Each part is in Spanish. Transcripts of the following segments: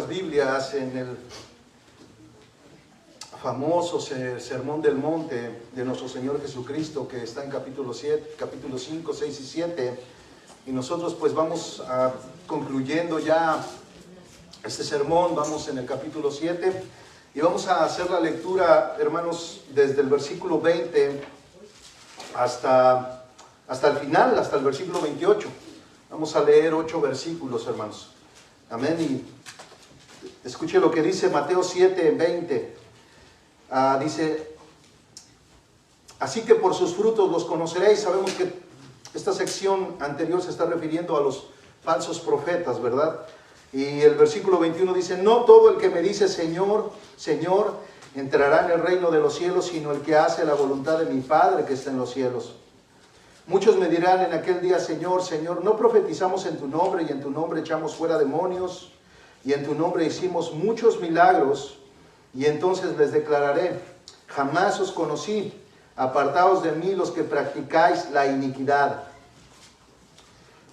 Biblias en el famoso Sermón del Monte de nuestro Señor Jesucristo, que está en capítulo 5, 6 y 7, y nosotros pues vamos concluyendo ya este sermón. Vamos en el capítulo 7 y vamos a hacer la lectura, hermanos, desde el versículo 20 hasta el final, hasta el versículo 28. Vamos a leer 8 versículos, hermanos. Amén. Y escuche lo que dice Mateo 7, 20. Dice: así que por sus frutos los conoceréis. Sabemos que esta sección anterior se está refiriendo a los falsos profetas, ¿verdad? Y el versículo 21 dice: no todo el que me dice Señor, Señor, entrará en el reino de los cielos, sino el que hace la voluntad de mi Padre que está en los cielos. Muchos me dirán en aquel día: Señor, Señor, ¿no profetizamos en tu nombre, y en tu nombre echamos fuera demonios, y en tu nombre hicimos muchos milagros? Y entonces les declararé: jamás os conocí, apartaos de mí los que practicáis la iniquidad.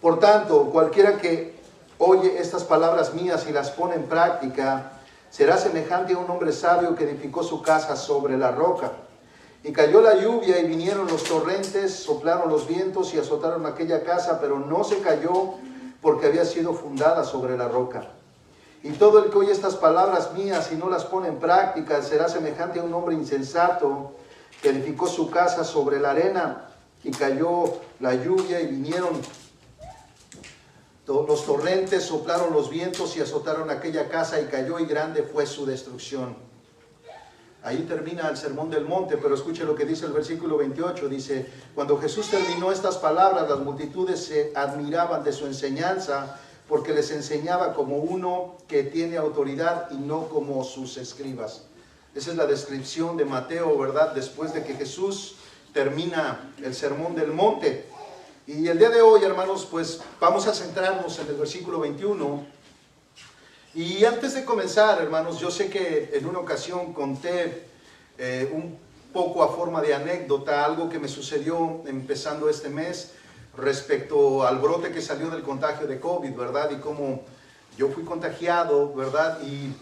Por tanto, cualquiera que oye estas palabras mías y las pone en práctica, será semejante a un hombre sabio que edificó su casa sobre la roca. Y cayó la lluvia, y vinieron los torrentes, soplaron los vientos y azotaron aquella casa, pero no se cayó, porque había sido fundada sobre la roca. Y todo el que oye estas palabras mías y no las pone en práctica, será semejante a un hombre insensato que edificó su casa sobre la arena. Y cayó la lluvia, y vinieron los torrentes, soplaron los vientos y azotaron aquella casa, y cayó, y grande fue su destrucción. Ahí termina el Sermón del Monte, pero escuche lo que dice el versículo 28. Dice: cuando Jesús terminó estas palabras, las multitudes se admiraban de su enseñanza, porque les enseñaba como uno que tiene autoridad y no como sus escribas. Esa es la descripción de Mateo, ¿verdad? Después de que Jesús termina el Sermón del Monte. Y el día de hoy, hermanos, pues vamos a centrarnos en el versículo 21. Y antes de comenzar, hermanos, yo sé que en una ocasión conté un poco a forma de anécdota algo que me sucedió empezando este mes respecto al brote que salió del contagio de COVID, ¿verdad? Y cómo yo fui contagiado, ¿verdad? Y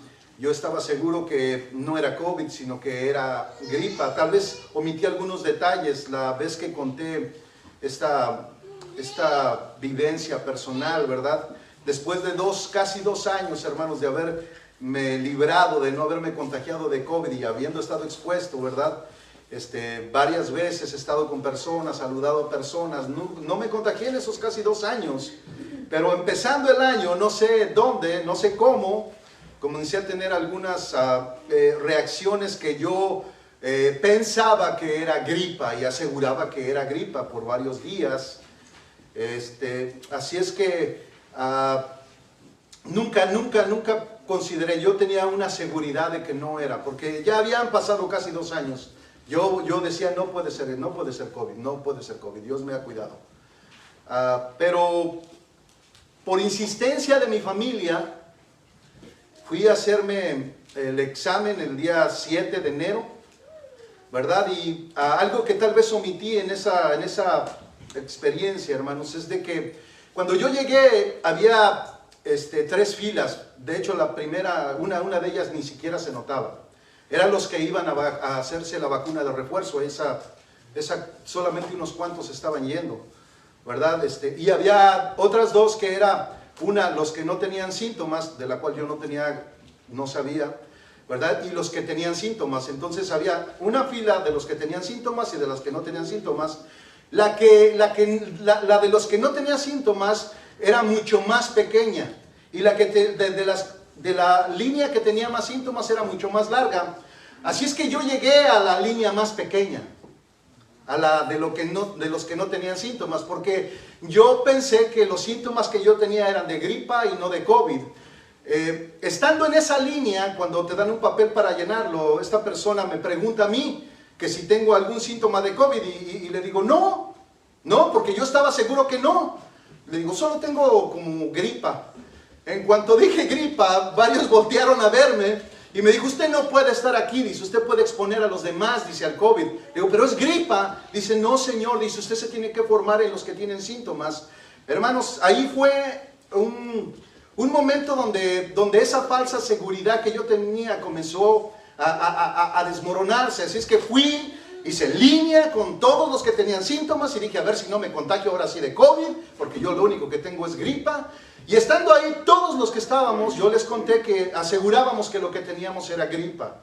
yo estaba seguro que no era COVID, sino que era gripa. Tal vez omití algunos detalles la vez que conté esta vivencia personal, ¿verdad? Después de casi dos años, hermanos, de haberme librado, de no haberme contagiado de COVID y habiendo estado expuesto, ¿verdad? Varias veces he estado con personas, saludado a personas. No me contagié en esos casi 2 años, pero empezando el año, no sé dónde, no sé cómo, comencé a tener algunas reacciones que yo pensaba que era gripa, y aseguraba que era gripa por varios días. Así es que nunca consideré, yo tenía una seguridad de que no era, porque ya habían pasado casi 2 años. Yo decía: no puede ser COVID, no puede ser COVID, Dios me ha cuidado. Pero por insistencia de mi familia, fui a hacerme el examen el día 7 de enero, ¿verdad? Y algo que tal vez omití en esa experiencia, hermanos, es de que cuando yo llegué había 3 filas. De hecho, la primera, una de ellas ni siquiera se notaba. Eran los que iban a hacerse la vacuna de refuerzo. Esa solamente unos cuantos estaban yendo, ¿verdad? Y había otras 2 que era los que no tenían síntomas, de la cual yo no sabía, ¿verdad? Y los que tenían síntomas. Entonces había una fila de los que tenían síntomas y de las que no tenían síntomas. La de los que no tenían síntomas era mucho más pequeña, y la que de la línea que tenía más síntomas era mucho más larga. Así es que yo llegué a la línea más pequeña, a la de los que no tenían síntomas, porque yo pensé que los síntomas que yo tenía eran de gripa y no de COVID. Estando en esa línea, cuando te dan un papel para llenarlo, esta persona me pregunta a mí que si tengo algún síntoma de COVID, y le digo: no, porque yo estaba seguro que no. Le digo: solo tengo como gripa. En cuanto dije gripa, varios voltearon a verme y me dijo: usted no puede estar aquí, dice, usted puede exponer a los demás, dice, al COVID. Le digo: pero es gripa. Dice: no, señor, dice, usted se tiene que formar en los que tienen síntomas. Hermanos, ahí fue Un momento donde esa falsa seguridad que yo tenía comenzó a desmoronarse. Así es que fui, hice línea con todos los que tenían síntomas y dije, a ver si no me contagio ahora sí de COVID, porque yo lo único que tengo es gripa. Y estando ahí, todos los que estábamos, yo les conté que asegurábamos que lo que teníamos era gripa,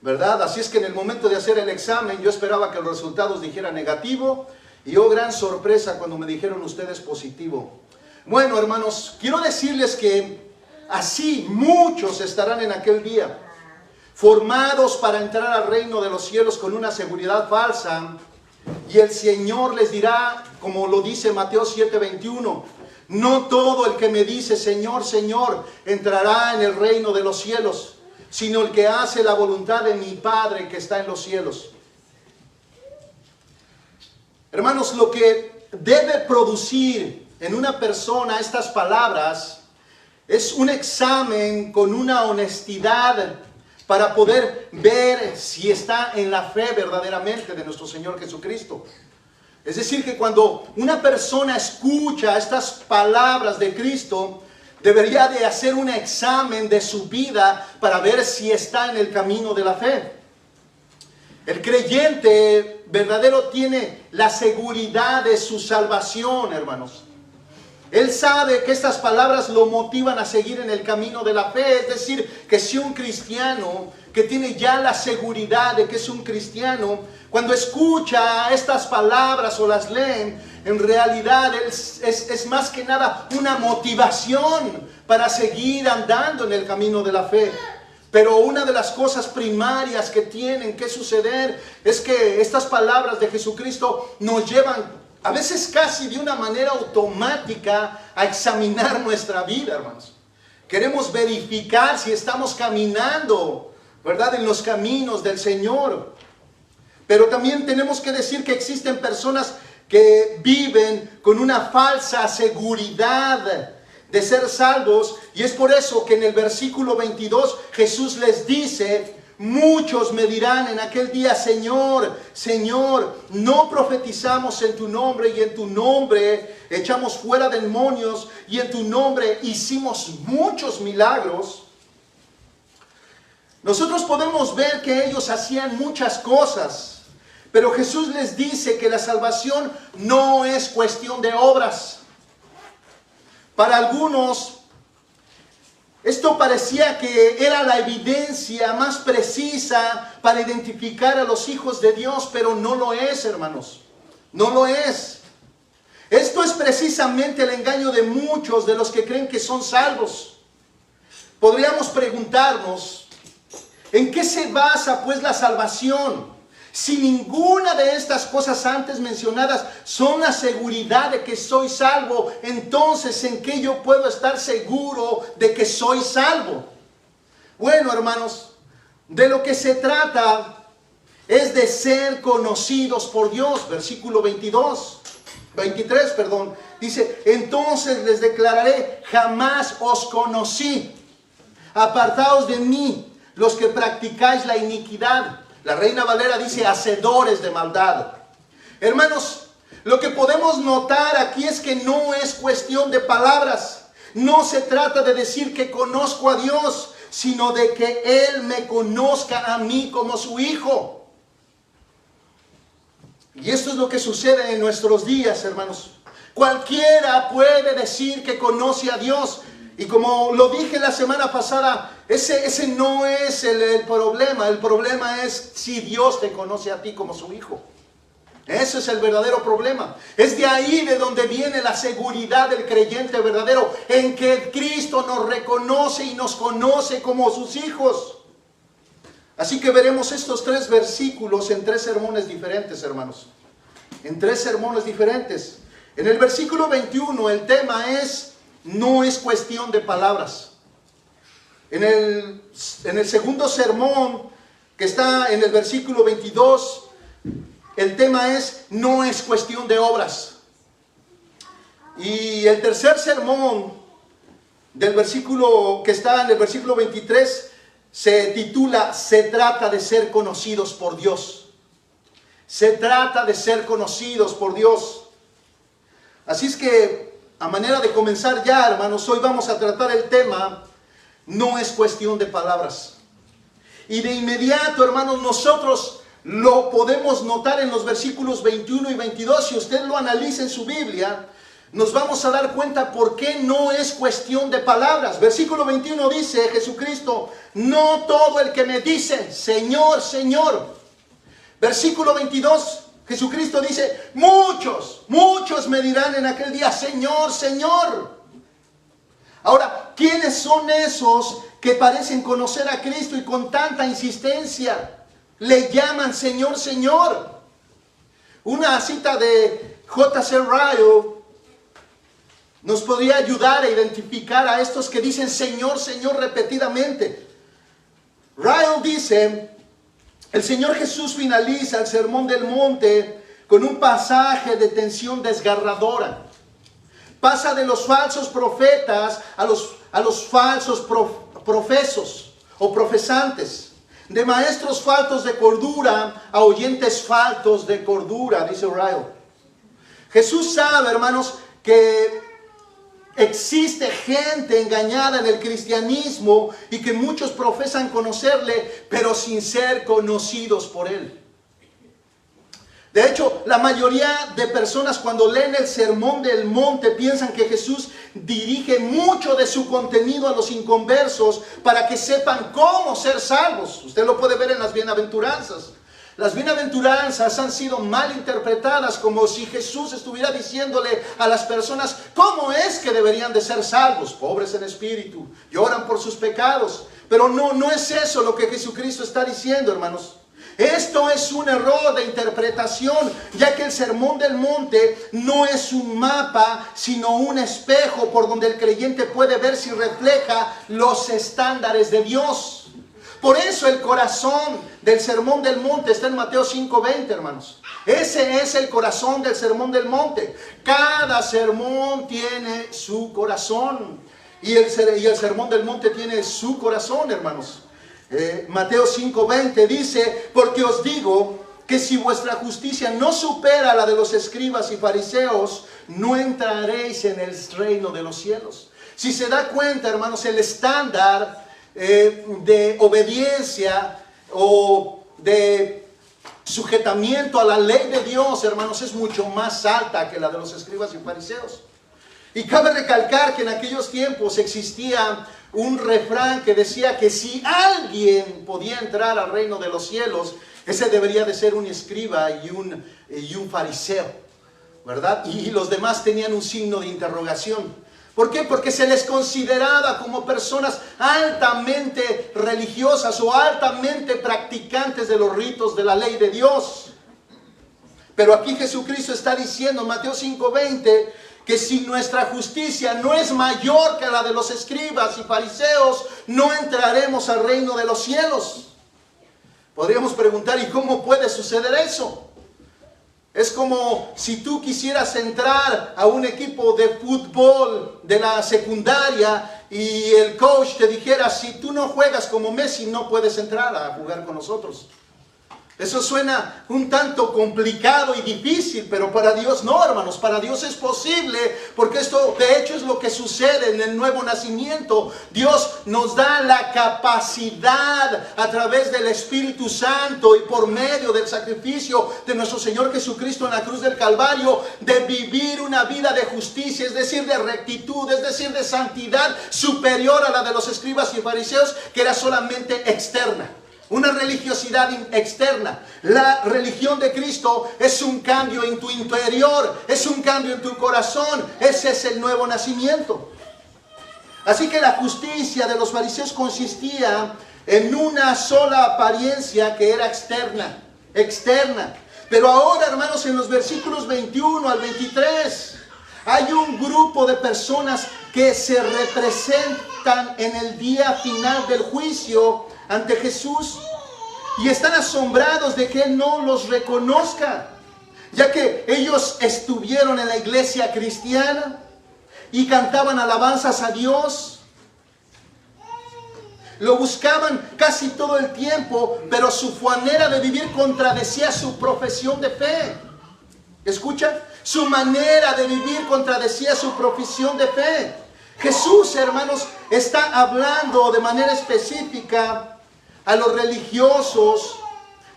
¿verdad? Así es que en el momento de hacer el examen, yo esperaba que los resultados dijeran negativo, y oh, gran sorpresa cuando me dijeron ustedes positivo. Bueno, hermanos, quiero decirles que así muchos estarán en aquel día, formados para entrar al reino de los cielos con una seguridad falsa, y el Señor les dirá, como lo dice Mateo 7:21, no todo el que me dice Señor, Señor, entrará en el reino de los cielos, sino el que hace la voluntad de mi Padre que está en los cielos. Hermanos, lo que debe producir en una persona estas palabras es un examen con una honestidad para poder ver si está en la fe verdaderamente de nuestro Señor Jesucristo. Es decir, que cuando una persona escucha estas palabras de Cristo, debería de hacer un examen de su vida para ver si está en el camino de la fe. El creyente verdadero tiene la seguridad de su salvación, hermanos. Él sabe que estas palabras lo motivan a seguir en el camino de la fe. Es decir, que si un cristiano que tiene ya la seguridad de que es un cristiano, cuando escucha estas palabras o las leen, en realidad es más que nada una motivación para seguir andando en el camino de la fe. Pero una de las cosas primarias que tienen que suceder es que estas palabras de Jesucristo nos llevan, a veces casi de una manera automática, a examinar nuestra vida, hermanos. Queremos verificar si estamos caminando, ¿verdad?, en los caminos del Señor. Pero también tenemos que decir que existen personas que viven con una falsa seguridad de ser salvos, y es por eso que en el versículo 22 Jesús les dice, muchos me dirán en aquel día, Señor, Señor, no profetizamos en tu nombre, y en tu nombre echamos fuera demonios, y en tu nombre hicimos muchos milagros. Nosotros podemos ver que ellos hacían muchas cosas, pero Jesús les dice que la salvación no es cuestión de obras. Para algunos, esto parecía que era la evidencia más precisa para identificar a los hijos de Dios, pero no lo es, hermanos. No lo es. Esto es precisamente el engaño de muchos de los que creen que son salvos. Podríamos preguntarnos, ¿en qué se basa pues la salvación? Si ninguna de estas cosas antes mencionadas son la seguridad de que soy salvo, entonces ¿en qué yo puedo estar seguro de que soy salvo? Bueno, hermanos, de lo que se trata es de ser conocidos por Dios. Versículo 23, dice, entonces les declararé, jamás os conocí. Apartaos de mí, los que practicáis la iniquidad. La Reina Valera dice, hacedores de maldad. Hermanos, lo que podemos notar aquí es que no es cuestión de palabras. No se trata de decir que conozco a Dios, sino de que Él me conozca a mí como su hijo. Y esto es lo que sucede en nuestros días, hermanos. Cualquiera puede decir que conoce a Dios. Y como lo dije la semana pasada, ese no es el problema. El problema es si Dios te conoce a ti como su hijo. Ese es el verdadero problema. Es de ahí de donde viene la seguridad del creyente verdadero, en que Cristo nos reconoce y nos conoce como sus hijos. Así que veremos estos 3 versículos en 3 sermones diferentes, hermanos. En 3 sermones diferentes. En el versículo 21 el tema es, no es cuestión de palabras. En el segundo sermón, que está en el versículo 22, el tema es, no es cuestión de obras. Y el tercer sermón del versículo, que está en el versículo 23, se titula, se trata de ser conocidos por Dios. Se trata de ser conocidos por Dios. Así es que a manera de comenzar ya, hermanos, hoy vamos a tratar el tema, no es cuestión de palabras. Y de inmediato, hermanos, nosotros lo podemos notar en los versículos 21 y 22. Si usted lo analiza en su Biblia, nos vamos a dar cuenta por qué no es cuestión de palabras. Versículo 21 dice Jesucristo: no todo el que me dice Señor, Señor. Versículo 22, Jesucristo dice: muchos me dirán en aquel día, Señor, Señor. Ahora, ¿quiénes son esos que parecen conocer a Cristo y con tanta insistencia le llaman Señor, Señor? Una cita de J.C. Ryle nos podría ayudar a identificar a estos que dicen Señor, Señor repetidamente. Ryle dice: el Señor Jesús finaliza el Sermón del Monte con un pasaje de tensión desgarradora. Pasa de los falsos profetas a los falsos profesos o profesantes, de maestros faltos de cordura a oyentes faltos de cordura, dice Ryle. Jesús sabe, hermanos, que existe gente engañada en el cristianismo y que muchos profesan conocerle, pero sin ser conocidos por él. De hecho, la mayoría de personas cuando leen el Sermón del Monte piensan que Jesús dirige mucho de su contenido a los inconversos para que sepan cómo ser salvos. Usted lo puede ver en las bienaventuranzas. Las bienaventuranzas han sido mal interpretadas como si Jesús estuviera diciéndole a las personas cómo es que deberían de ser salvos. Pobres en espíritu, lloran por sus pecados. Pero no es eso lo que Jesucristo está diciendo, hermanos. Esto es un error de interpretación, ya que el Sermón del Monte no es un mapa, sino un espejo por donde el creyente puede ver si refleja los estándares de Dios. Por eso el corazón del Sermón del Monte está en Mateo 5:20, hermanos. Ese es el corazón del Sermón del Monte. Cada sermón tiene su corazón. Y el Sermón del Monte tiene su corazón, hermanos. Mateo 5:20 dice: porque os digo que si vuestra justicia no supera la de los escribas y fariseos, no entraréis en el reino de los cielos. Si se da cuenta, hermanos, el estándar de obediencia o de sujetamiento a la ley de Dios, hermanos, es mucho más alta que la de los escribas y fariseos. Y cabe recalcar que en aquellos tiempos existía un refrán que decía que si alguien podía entrar al reino de los cielos, ese debería de ser un escriba y un fariseo, ¿verdad? Y los demás tenían un signo de interrogación. ¿Por qué? Porque se les consideraba como personas altamente religiosas o altamente practicantes de los ritos de la ley de Dios. Pero aquí Jesucristo está diciendo en Mateo 5:20 que si nuestra justicia no es mayor que la de los escribas y fariseos, no entraremos al reino de los cielos. Podríamos preguntar, ¿y cómo puede suceder eso? Es como si tú quisieras entrar a un equipo de fútbol de la secundaria y el coach te dijera: si tú no juegas como Messi, no puedes entrar a jugar con nosotros. Eso suena un tanto complicado y difícil, pero para Dios no, hermanos. Para Dios es posible, porque esto de hecho es lo que sucede en el nuevo nacimiento. Dios nos da la capacidad a través del Espíritu Santo y por medio del sacrificio de nuestro Señor Jesucristo en la cruz del Calvario, de vivir una vida de justicia, es decir, de rectitud, es decir, de santidad superior a la de los escribas y fariseos, que era solamente externa. Una religiosidad externa. La religión de Cristo es un cambio en tu interior, es un cambio en tu corazón. Ese es el nuevo nacimiento. Así que la justicia de los fariseos consistía en una sola apariencia que era externa. Pero ahora, hermanos, en los versículos 21 al 23, hay un grupo de personas que se representan en el día final del juicio ante Jesús y están asombrados de que Él no los reconozca, ya que ellos estuvieron en la iglesia cristiana y cantaban alabanzas a Dios, lo buscaban casi todo el tiempo, pero su manera de vivir contradecía su profesión de fe. ¿Escucha? Su manera de vivir contradecía su profesión de fe. Jesús, hermanos, está hablando de manera específica a los religiosos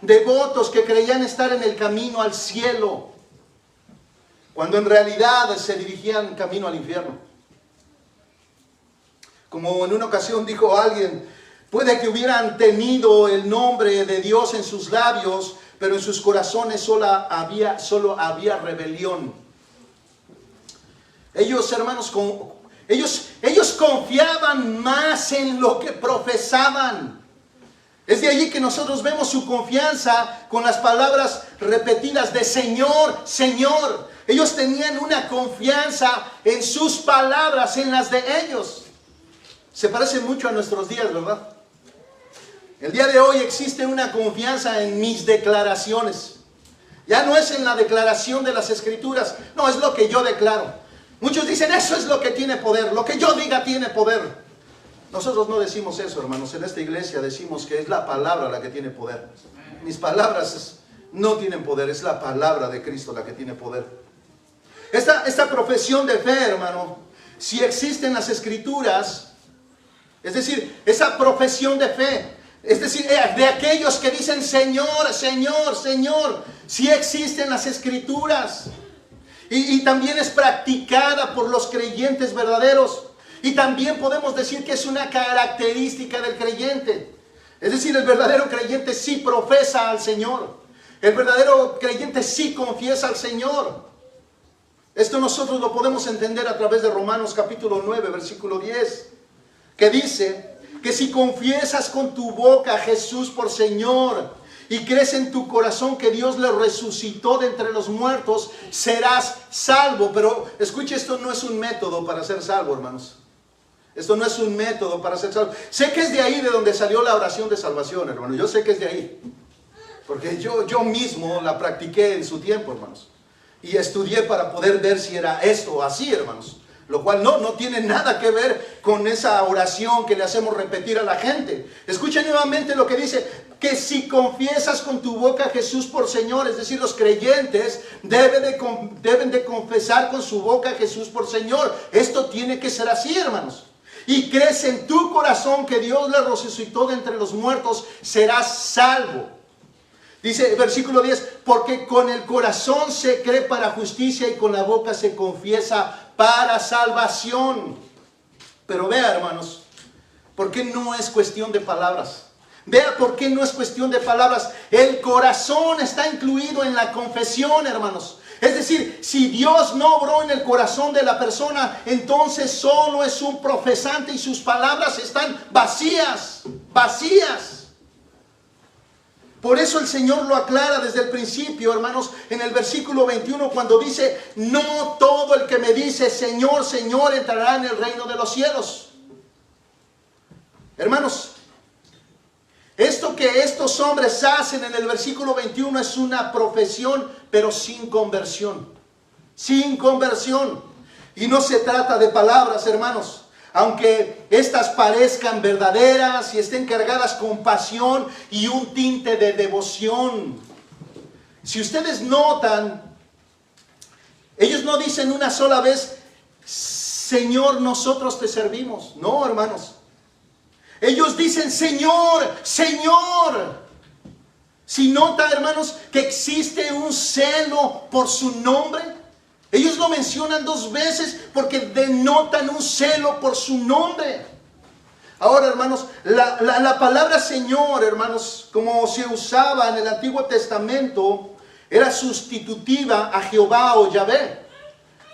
devotos que creían estar en el camino al cielo, cuando en realidad se dirigían camino al infierno. Como en una ocasión dijo alguien, puede que hubieran tenido el nombre de Dios en sus labios, pero en sus corazones solo había rebelión. Ellos, hermanos, ellos confiaban más en lo que profesaban. Es de allí que nosotros vemos su confianza con las palabras repetidas de Señor, Señor. Ellos tenían una confianza en sus palabras, en las de ellos. Se parece mucho a nuestros días, ¿verdad? El día de hoy existe una confianza en mis declaraciones. Ya no es en la declaración de las Escrituras. No, es lo que yo declaro. Muchos dicen, eso es lo que tiene poder. Lo que yo diga tiene poder. Nosotros no decimos eso, hermanos. En esta iglesia decimos que es la palabra la que tiene poder. Mis palabras no tienen poder. Es la palabra de Cristo la que tiene poder. Esta profesión de fe, hermano, si existe en las Escrituras, es decir, esa profesión de fe, es decir, de aquellos que dicen Señor, Señor, Señor, si existe en las Escrituras. Y también es practicada por los creyentes verdaderos. Y también podemos decir que es una característica del creyente. Es decir, el verdadero creyente sí profesa al Señor. El verdadero creyente sí confiesa al Señor. Esto nosotros lo podemos entender a través de Romanos capítulo 9, versículo 10. Que dice que si confiesas con tu boca a Jesús por Señor y crees en tu corazón que Dios le resucitó de entre los muertos, serás salvo. Pero escuche, esto no es un método para ser salvo, hermanos. Esto no es un método para ser salvo. Sé que es de ahí de donde salió la oración de salvación, hermano. Yo sé que es de ahí. Porque yo mismo la practiqué en su tiempo, hermanos. Y estudié para poder ver si era esto o así, hermanos. Lo cual no tiene nada que ver con esa oración que le hacemos repetir a la gente. Escuchen nuevamente lo que dice, que si confiesas con tu boca a Jesús por Señor, es decir, los creyentes deben de confesar con su boca a Jesús por Señor. Esto tiene que ser así, hermanos. Y crees en tu corazón que Dios le resucitó de entre los muertos, serás salvo. Dice versículo 10, porque con el corazón se cree para justicia y con la boca se confiesa para salvación. Pero vea, hermanos, ¿por qué no es cuestión de palabras? Vea por qué no es cuestión de palabras. El corazón está incluido en la confesión, hermanos. Es decir, si Dios no obró en el corazón de la persona, entonces solo es un profesante y sus palabras están vacías, vacías. Por eso el Señor lo aclara desde el principio, hermanos, en el versículo 21, cuando dice, no todo el que me dice, Señor, Señor, entrará en el reino de los cielos. Hermanos, esto que estos hombres hacen en el versículo 21 es una profesión, pero sin conversión. Sin conversión. Y no se trata de palabras, hermanos. Aunque estas parezcan verdaderas y estén cargadas con pasión y un tinte de devoción. Si ustedes notan, ellos no dicen una sola vez, Señor, nosotros te servimos. No, hermanos. Ellos dicen, Señor, Señor. Si nota, hermanos, que existe un celo por su nombre. Ellos lo mencionan dos veces porque denotan un celo por su nombre. Ahora, hermanos, la palabra Señor, hermanos, como se usaba en el Antiguo Testamento, era sustitutiva a Jehová o Yahvé,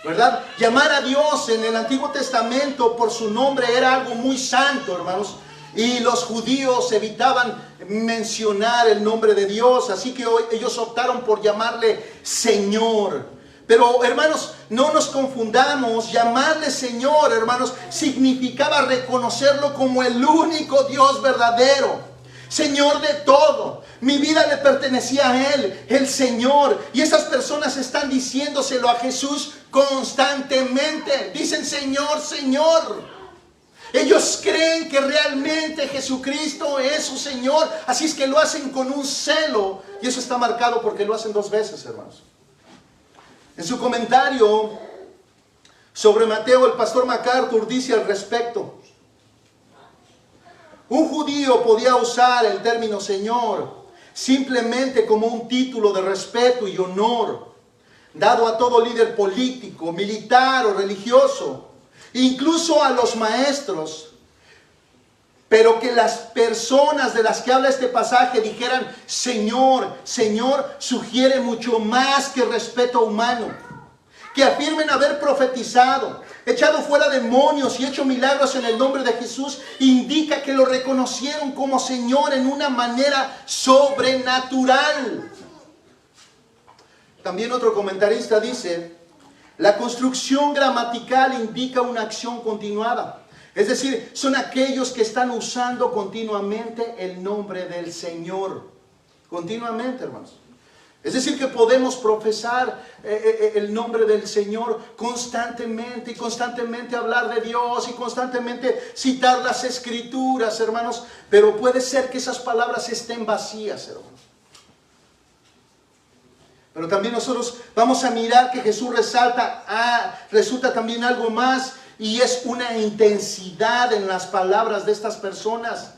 ¿verdad? Llamar a Dios en el Antiguo Testamento por su nombre era algo muy santo, hermanos. Y los judíos evitaban mencionar el nombre de Dios, así que ellos optaron por llamarle Señor. Pero, hermanos, no nos confundamos. Llamarle Señor, hermanos, significaba reconocerlo como el único Dios verdadero. Señor de todo. Mi vida le pertenecía a Él, el Señor. Y esas personas están diciéndoselo a Jesús constantemente. Dicen Señor, Señor. Ellos creen que realmente Jesucristo es su Señor. Así es que lo hacen con un celo. Y eso está marcado porque lo hacen dos veces, hermanos. En su comentario sobre Mateo, el pastor MacArthur dice al respecto: un judío podía usar el término Señor simplemente como un título de respeto y honor dado a todo líder político, militar o religioso, incluso a los maestros. Pero que las personas de las que habla este pasaje dijeran Señor, Señor, sugiere mucho más que respeto humano. Que afirmen haber profetizado, echado fuera demonios y hecho milagros en el nombre de Jesús, indica que lo reconocieron como Señor en una manera sobrenatural. También otro comentarista dice: la construcción gramatical indica una acción continuada. Es decir, son aquellos que están usando continuamente el nombre del Señor. Continuamente, hermanos. Es decir, que podemos profesar el nombre del Señor constantemente y constantemente hablar de Dios y constantemente citar las Escrituras, hermanos. Pero puede ser que esas palabras estén vacías, hermanos. Pero también nosotros vamos a mirar que Jesús resulta también algo más, y es una intensidad en las palabras de estas personas.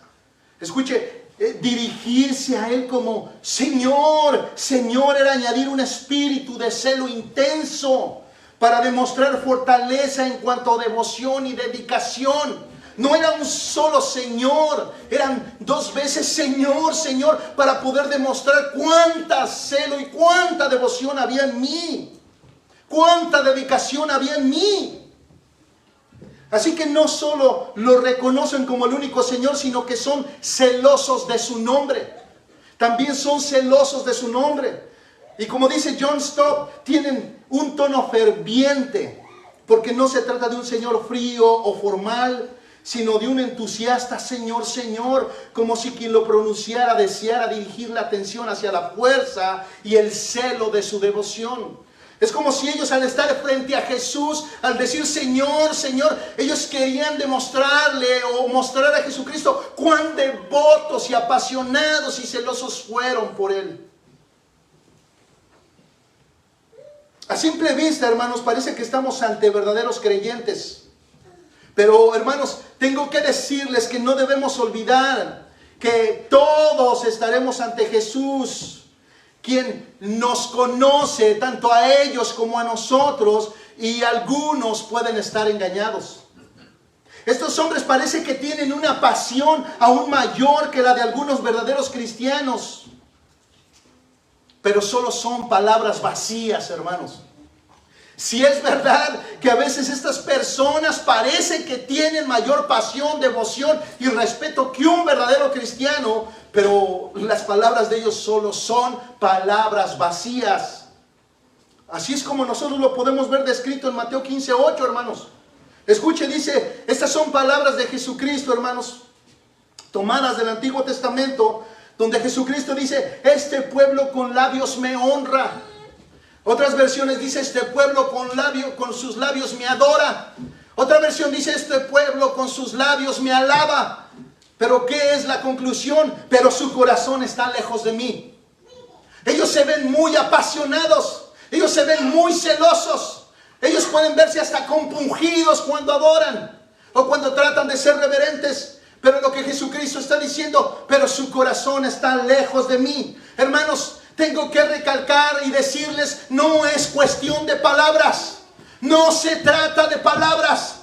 Escuche, dirigirse a Él como Señor, Señor, era añadir un espíritu de celo intenso para demostrar fortaleza en cuanto a devoción y dedicación. No era un solo Señor, eran dos veces Señor, Señor, para poder demostrar cuánta celo y cuánta devoción había en mí, cuánta dedicación había en mí. Así que no solo lo reconocen como el único Señor, sino que son celosos de su nombre. También son celosos de su nombre. Y como dice John Stott, tienen un tono ferviente, porque no se trata de un Señor frío o formal, sino de un entusiasta Señor, Señor, como si quien lo pronunciara deseara dirigir la atención hacia la fuerza y el celo de su devoción. Es como si ellos, al estar frente a Jesús, al decir Señor, Señor, ellos querían demostrarle o mostrar a Jesucristo cuán devotos y apasionados y celosos fueron por Él. A simple vista, hermanos, parece que estamos ante verdaderos creyentes. Pero, hermanos, tengo que decirles que no debemos olvidar que todos estaremos ante Jesús, quien nos conoce tanto a ellos como a nosotros, y algunos pueden estar engañados. Estos hombres parece que tienen una pasión aún mayor que la de algunos verdaderos cristianos, pero solo son palabras vacías, hermanos. Si es verdad que a veces estas personas parecen que tienen mayor pasión, devoción y respeto que un verdadero cristiano, pero las palabras de ellos solo son palabras vacías. Así es como nosotros lo podemos ver descrito en Mateo 15:8, hermanos. Escuche, dice, estas son palabras de Jesucristo, hermanos, tomadas del Antiguo Testamento, donde Jesucristo dice: este pueblo con labios me honra. Otras versiones dice: este pueblo con sus labios me adora. Otra versión dice: este pueblo con sus labios me alaba. Pero ¿qué es la conclusión? Pero su corazón está lejos de mí. Ellos se ven muy apasionados. Ellos se ven muy celosos. Ellos pueden verse hasta compungidos cuando adoran o cuando tratan de ser reverentes. Pero lo que Jesucristo está diciendo: pero su corazón está lejos de mí. Hermanos, tengo que recalcar y decirles, no es cuestión de palabras. No se trata de palabras.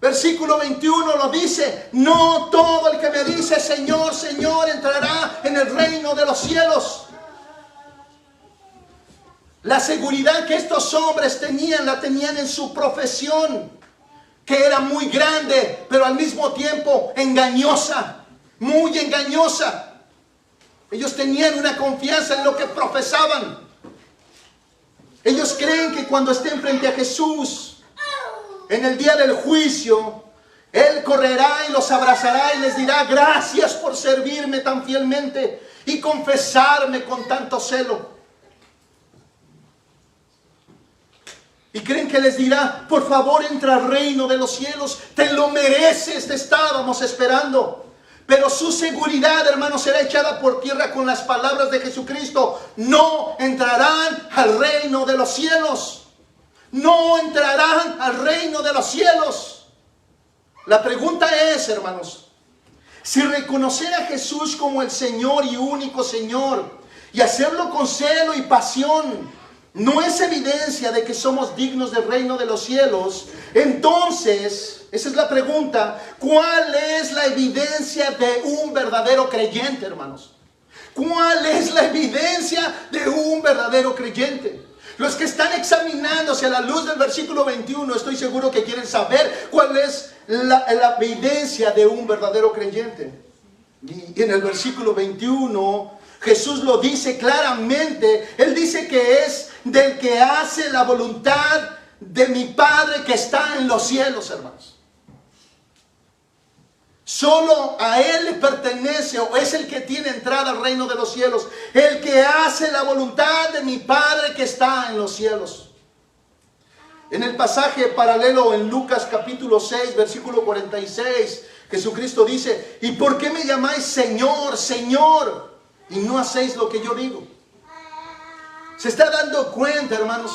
Versículo 21 lo dice: no todo el que me dice Señor, Señor entrará en el reino de los cielos. La seguridad que estos hombres tenían, la tenían en su profesión, que era muy grande, pero al mismo tiempo engañosa, muy engañosa. Ellos tenían una confianza en lo que profesaban. Ellos creen que cuando estén frente a Jesús, en el día del juicio, Él correrá y los abrazará y les dirá: gracias por servirme tan fielmente y confesarme con tanto celo. Y creen que les dirá: por favor, entra al reino de los cielos, te lo mereces, te estábamos esperando. Pero su seguridad, hermanos, será echada por tierra con las palabras de Jesucristo. No entrarán al reino de los cielos. No entrarán al reino de los cielos. La pregunta es, hermanos, si reconocer a Jesús como el Señor y único Señor y hacerlo con celo y pasión no es evidencia de que somos dignos del reino de los cielos, entonces, esa es la pregunta, ¿cuál es la evidencia de un verdadero creyente, hermanos? ¿Cuál es la evidencia de un verdadero creyente? Los que están examinándose a la luz del versículo 21, estoy seguro que quieren saber cuál es la evidencia de un verdadero creyente. Y en el versículo 21, Jesús lo dice claramente. Él dice que es del que hace la voluntad de mi Padre que está en los cielos, hermanos. Solo a Él le pertenece, o es el que tiene entrada al reino de los cielos, el que hace la voluntad de mi Padre que está en los cielos. En el pasaje paralelo en Lucas capítulo 6, versículo 46, Jesucristo dice: ¿y por qué me llamáis Señor, Señor, y no hacéis lo que yo digo? ¿Se está dando cuenta, hermanos,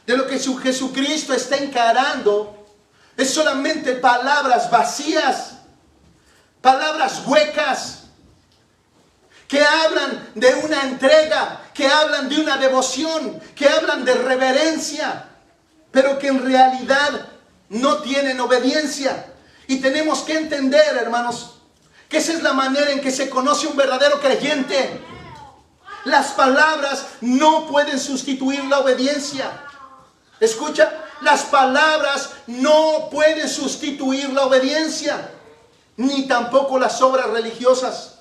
de lo que Jesucristo está encarando? Es solamente palabras vacías, palabras huecas, que hablan de una entrega, que hablan de una devoción, que hablan de reverencia, pero que en realidad no tienen obediencia. Y tenemos que entender, hermanos, que esa es la manera en que se conoce un verdadero creyente. Las palabras no pueden sustituir la obediencia. Escucha, las palabras no pueden sustituir la obediencia, ni tampoco las obras religiosas.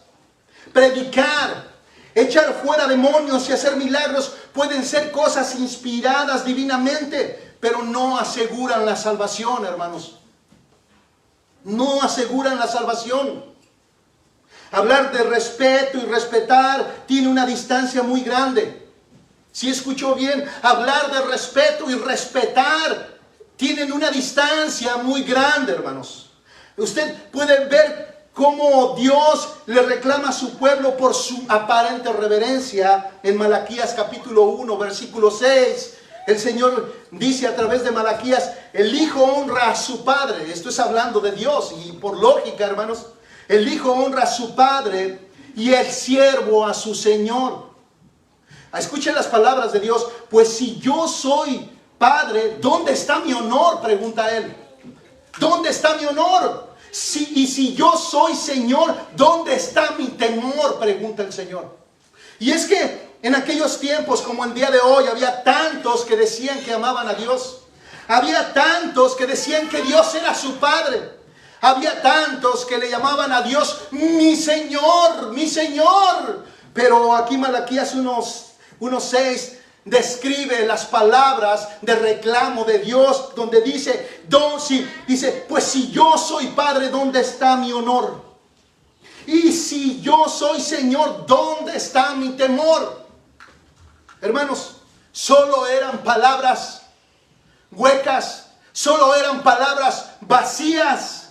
Predicar, echar fuera demonios y hacer milagros pueden ser cosas inspiradas divinamente, pero no aseguran la salvación, hermanos. No aseguran la salvación. Hablar de respeto y respetar tiene una distancia muy grande. Si escuchó bien, hablar de respeto y respetar tienen una distancia muy grande, hermanos. Usted puede ver cómo Dios le reclama a su pueblo por su aparente reverencia. En Malaquías capítulo 1, versículo 6, el Señor dice a través de Malaquías: el hijo honra a su padre. Esto es hablando de Dios, y por lógica, hermanos, el hijo honra a su padre y el siervo a su señor. Escuchen las palabras de Dios. Pues si yo soy padre, ¿dónde está mi honor?, pregunta él. ¿Dónde está mi honor? Y si yo soy Señor, ¿dónde está mi temor?, pregunta el Señor. Y es que en aquellos tiempos, como el día de hoy, había tantos que decían que amaban a Dios. Había tantos que decían que Dios era su Padre. Había tantos que le llamaban a Dios mi Señor, mi Señor. Pero aquí Malaquías 1:6 describe las palabras de reclamo de Dios, donde dice, pues si yo soy Padre, ¿dónde está mi honor? Y si yo soy Señor, ¿dónde está mi temor? Hermanos, solo eran palabras huecas, solo eran palabras vacías.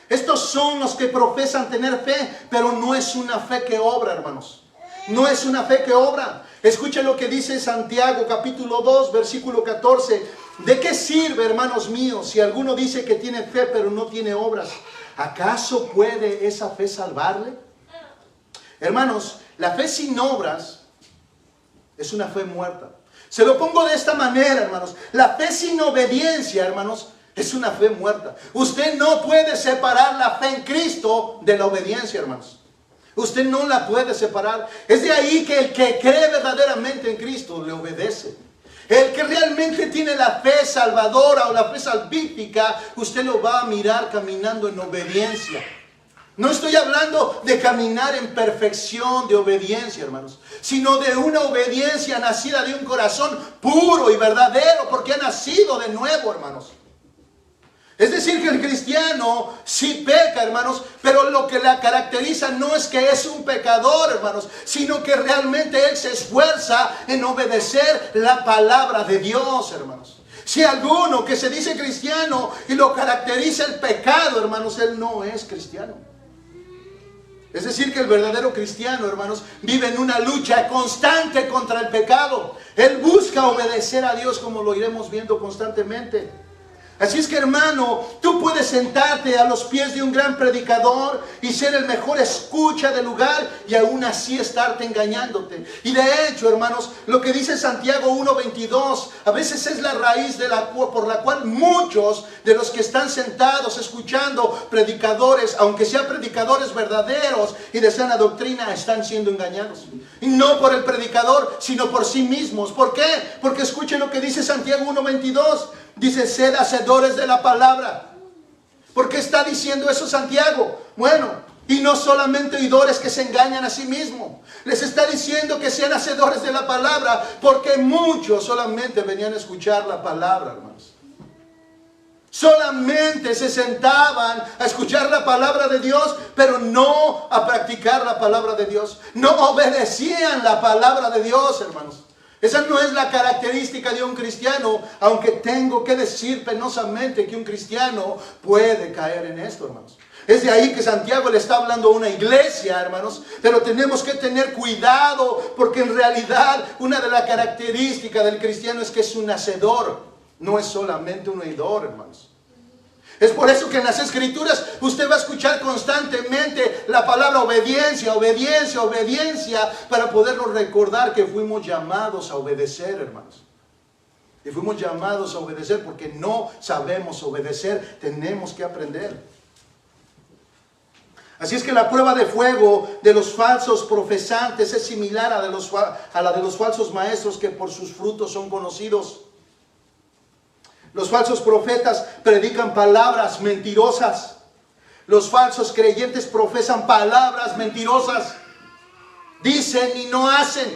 Estos son los que profesan tener fe, pero no es una fe que obra, hermanos. No es una fe que obra. Escuchen lo que dice Santiago capítulo 2, versículo 14. ¿De qué sirve, hermanos míos, si alguno dice que tiene fe pero no tiene obras? ¿Acaso puede esa fe salvarle? Hermanos, la fe sin obras es una fe muerta. Se lo pongo de esta manera, hermanos. La fe sin obediencia, hermanos, es una fe muerta. Usted no puede separar la fe en Cristo de la obediencia, hermanos. Usted no la puede separar. Es de ahí que el que cree verdaderamente en Cristo le obedece. El que realmente tiene la fe salvadora o la fe salvífica, usted lo va a mirar caminando en obediencia. No estoy hablando de caminar en perfección de obediencia, hermanos, sino de una obediencia nacida de un corazón puro y verdadero, porque ha nacido de nuevo, hermanos. Es decir, que el cristiano sí peca, hermanos, pero lo que la caracteriza no es que es un pecador, hermanos, sino que realmente él se esfuerza en obedecer la palabra de Dios, hermanos. Si alguno que se dice cristiano y lo caracteriza el pecado, hermanos, él no es cristiano. Es decir, que el verdadero cristiano, hermanos, vive en una lucha constante contra el pecado. Él busca obedecer a Dios, como lo iremos viendo constantemente. Así es que, hermano, tú puedes sentarte a los pies de un gran predicador y ser el mejor escucha del lugar y aún así estarte engañándote. Y de hecho, hermanos, lo que dice Santiago 1:22, a veces es la raíz por la cual muchos de los que están sentados escuchando predicadores, aunque sean predicadores verdaderos y de sana doctrina, están siendo engañados. Y no por el predicador, sino por sí mismos. ¿Por qué? Porque escuchen lo que dice Santiago 1:22. Dice, sed hacedores de la palabra. ¿Por qué está diciendo eso Santiago? Bueno, y no solamente oidores que se engañan a sí mismos. Les está diciendo que sean hacedores de la palabra, porque muchos solamente venían a escuchar la palabra, hermanos. Solamente se sentaban a escuchar la palabra de Dios, pero no a practicar la palabra de Dios. No obedecían la palabra de Dios, hermanos. Esa no es la característica de un cristiano, aunque tengo que decir penosamente que un cristiano puede caer en esto, hermanos. Es de ahí que Santiago le está hablando a una iglesia, hermanos, pero tenemos que tener cuidado, porque en realidad una de las características del cristiano es que es un hacedor, no es solamente un oidor, hermanos. Es por eso que en las Escrituras usted va a escuchar constantemente la palabra obediencia, obediencia, obediencia, para podernos recordar que fuimos llamados a obedecer, hermanos. Y fuimos llamados a obedecer porque no sabemos obedecer, tenemos que aprender. Así es que la prueba de fuego de los falsos profesantes es similar a la de los falsos maestros, que por sus frutos son conocidos. Los falsos profetas predican palabras mentirosas. Los falsos creyentes profesan palabras mentirosas. Dicen y no hacen.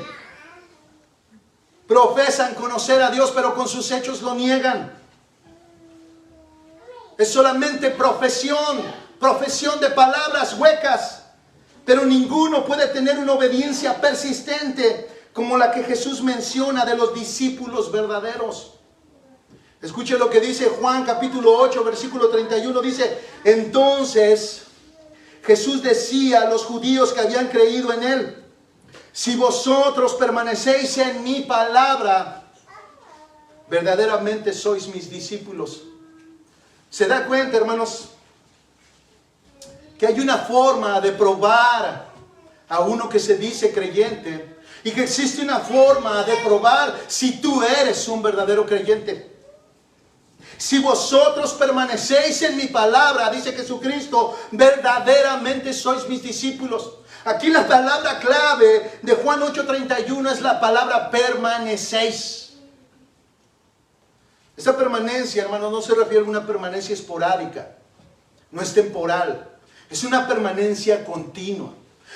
Profesan conocer a Dios, pero con sus hechos lo niegan. Es solamente profesión de palabras huecas. Pero ninguno puede tener una obediencia persistente como la que Jesús menciona de los discípulos verdaderos. Escuche lo que dice Juan capítulo 8, versículo 31. Dice, entonces Jesús decía a los judíos que habían creído en él, si vosotros permanecéis en mi palabra, verdaderamente sois mis discípulos. ¿Se da cuenta, hermanos, que hay una forma de probar a uno que se dice creyente? Y que existe una forma de probar si tú eres un verdadero creyente. Si vosotros permanecéis en mi palabra, dice Jesucristo, verdaderamente sois mis discípulos. Aquí la palabra clave de Juan 8:31 es la palabra permanecéis. Esa permanencia, hermano, no se refiere a una permanencia esporádica. No es temporal. Es una permanencia continua.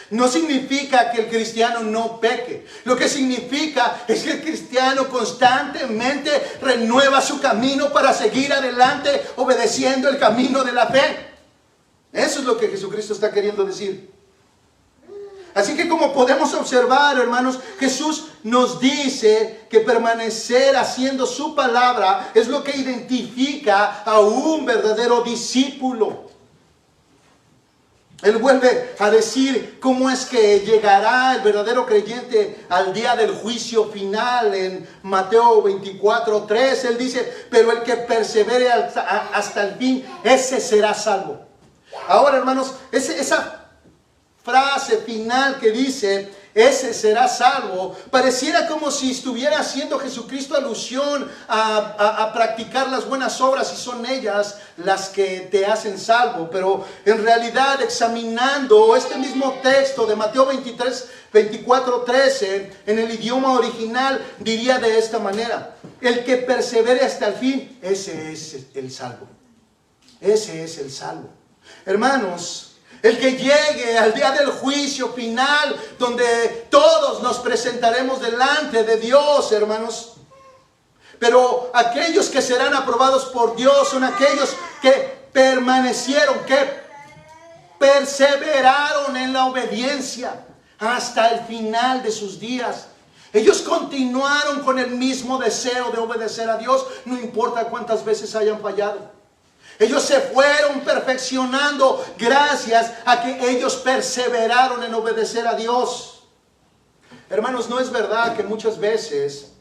No significa que el cristiano no peque. Lo que significa es que el cristiano constantemente renueva su camino para seguir adelante, obedeciendo el camino de la fe. Eso es lo que Jesucristo está queriendo decir. Así que, como podemos observar, hermanos, Jesús nos dice que permanecer haciendo su palabra es lo que identifica a un verdadero discípulo. Él vuelve a decir cómo es que llegará el verdadero creyente al día del juicio final en Mateo 24:3. Él dice, pero el que persevere hasta el fin, ese será salvo. Ahora, hermanos, esa frase final que dice, ese será salvo, pareciera como si estuviera haciendo Jesucristo alusión a practicar las buenas obras, y son ellas las que te hacen salvo. Pero en realidad, examinando este mismo texto de Mateo 24:13 en el idioma original, diría de esta manera: el que persevere hasta el fin, ese es el salvo. Ese es el salvo. Hermanos, el que llegue al día del juicio final, donde todos nos presentaremos delante de Dios, hermanos. Pero aquellos que serán aprobados por Dios son aquellos que permanecieron, que perseveraron en la obediencia hasta el final de sus días. Ellos continuaron con el mismo deseo de obedecer a Dios, no importa cuántas veces hayan fallado. Ellos se fueron perfeccionando gracias a que ellos perseveraron en obedecer a Dios. Hermanos, ¿no es verdad que muchas veces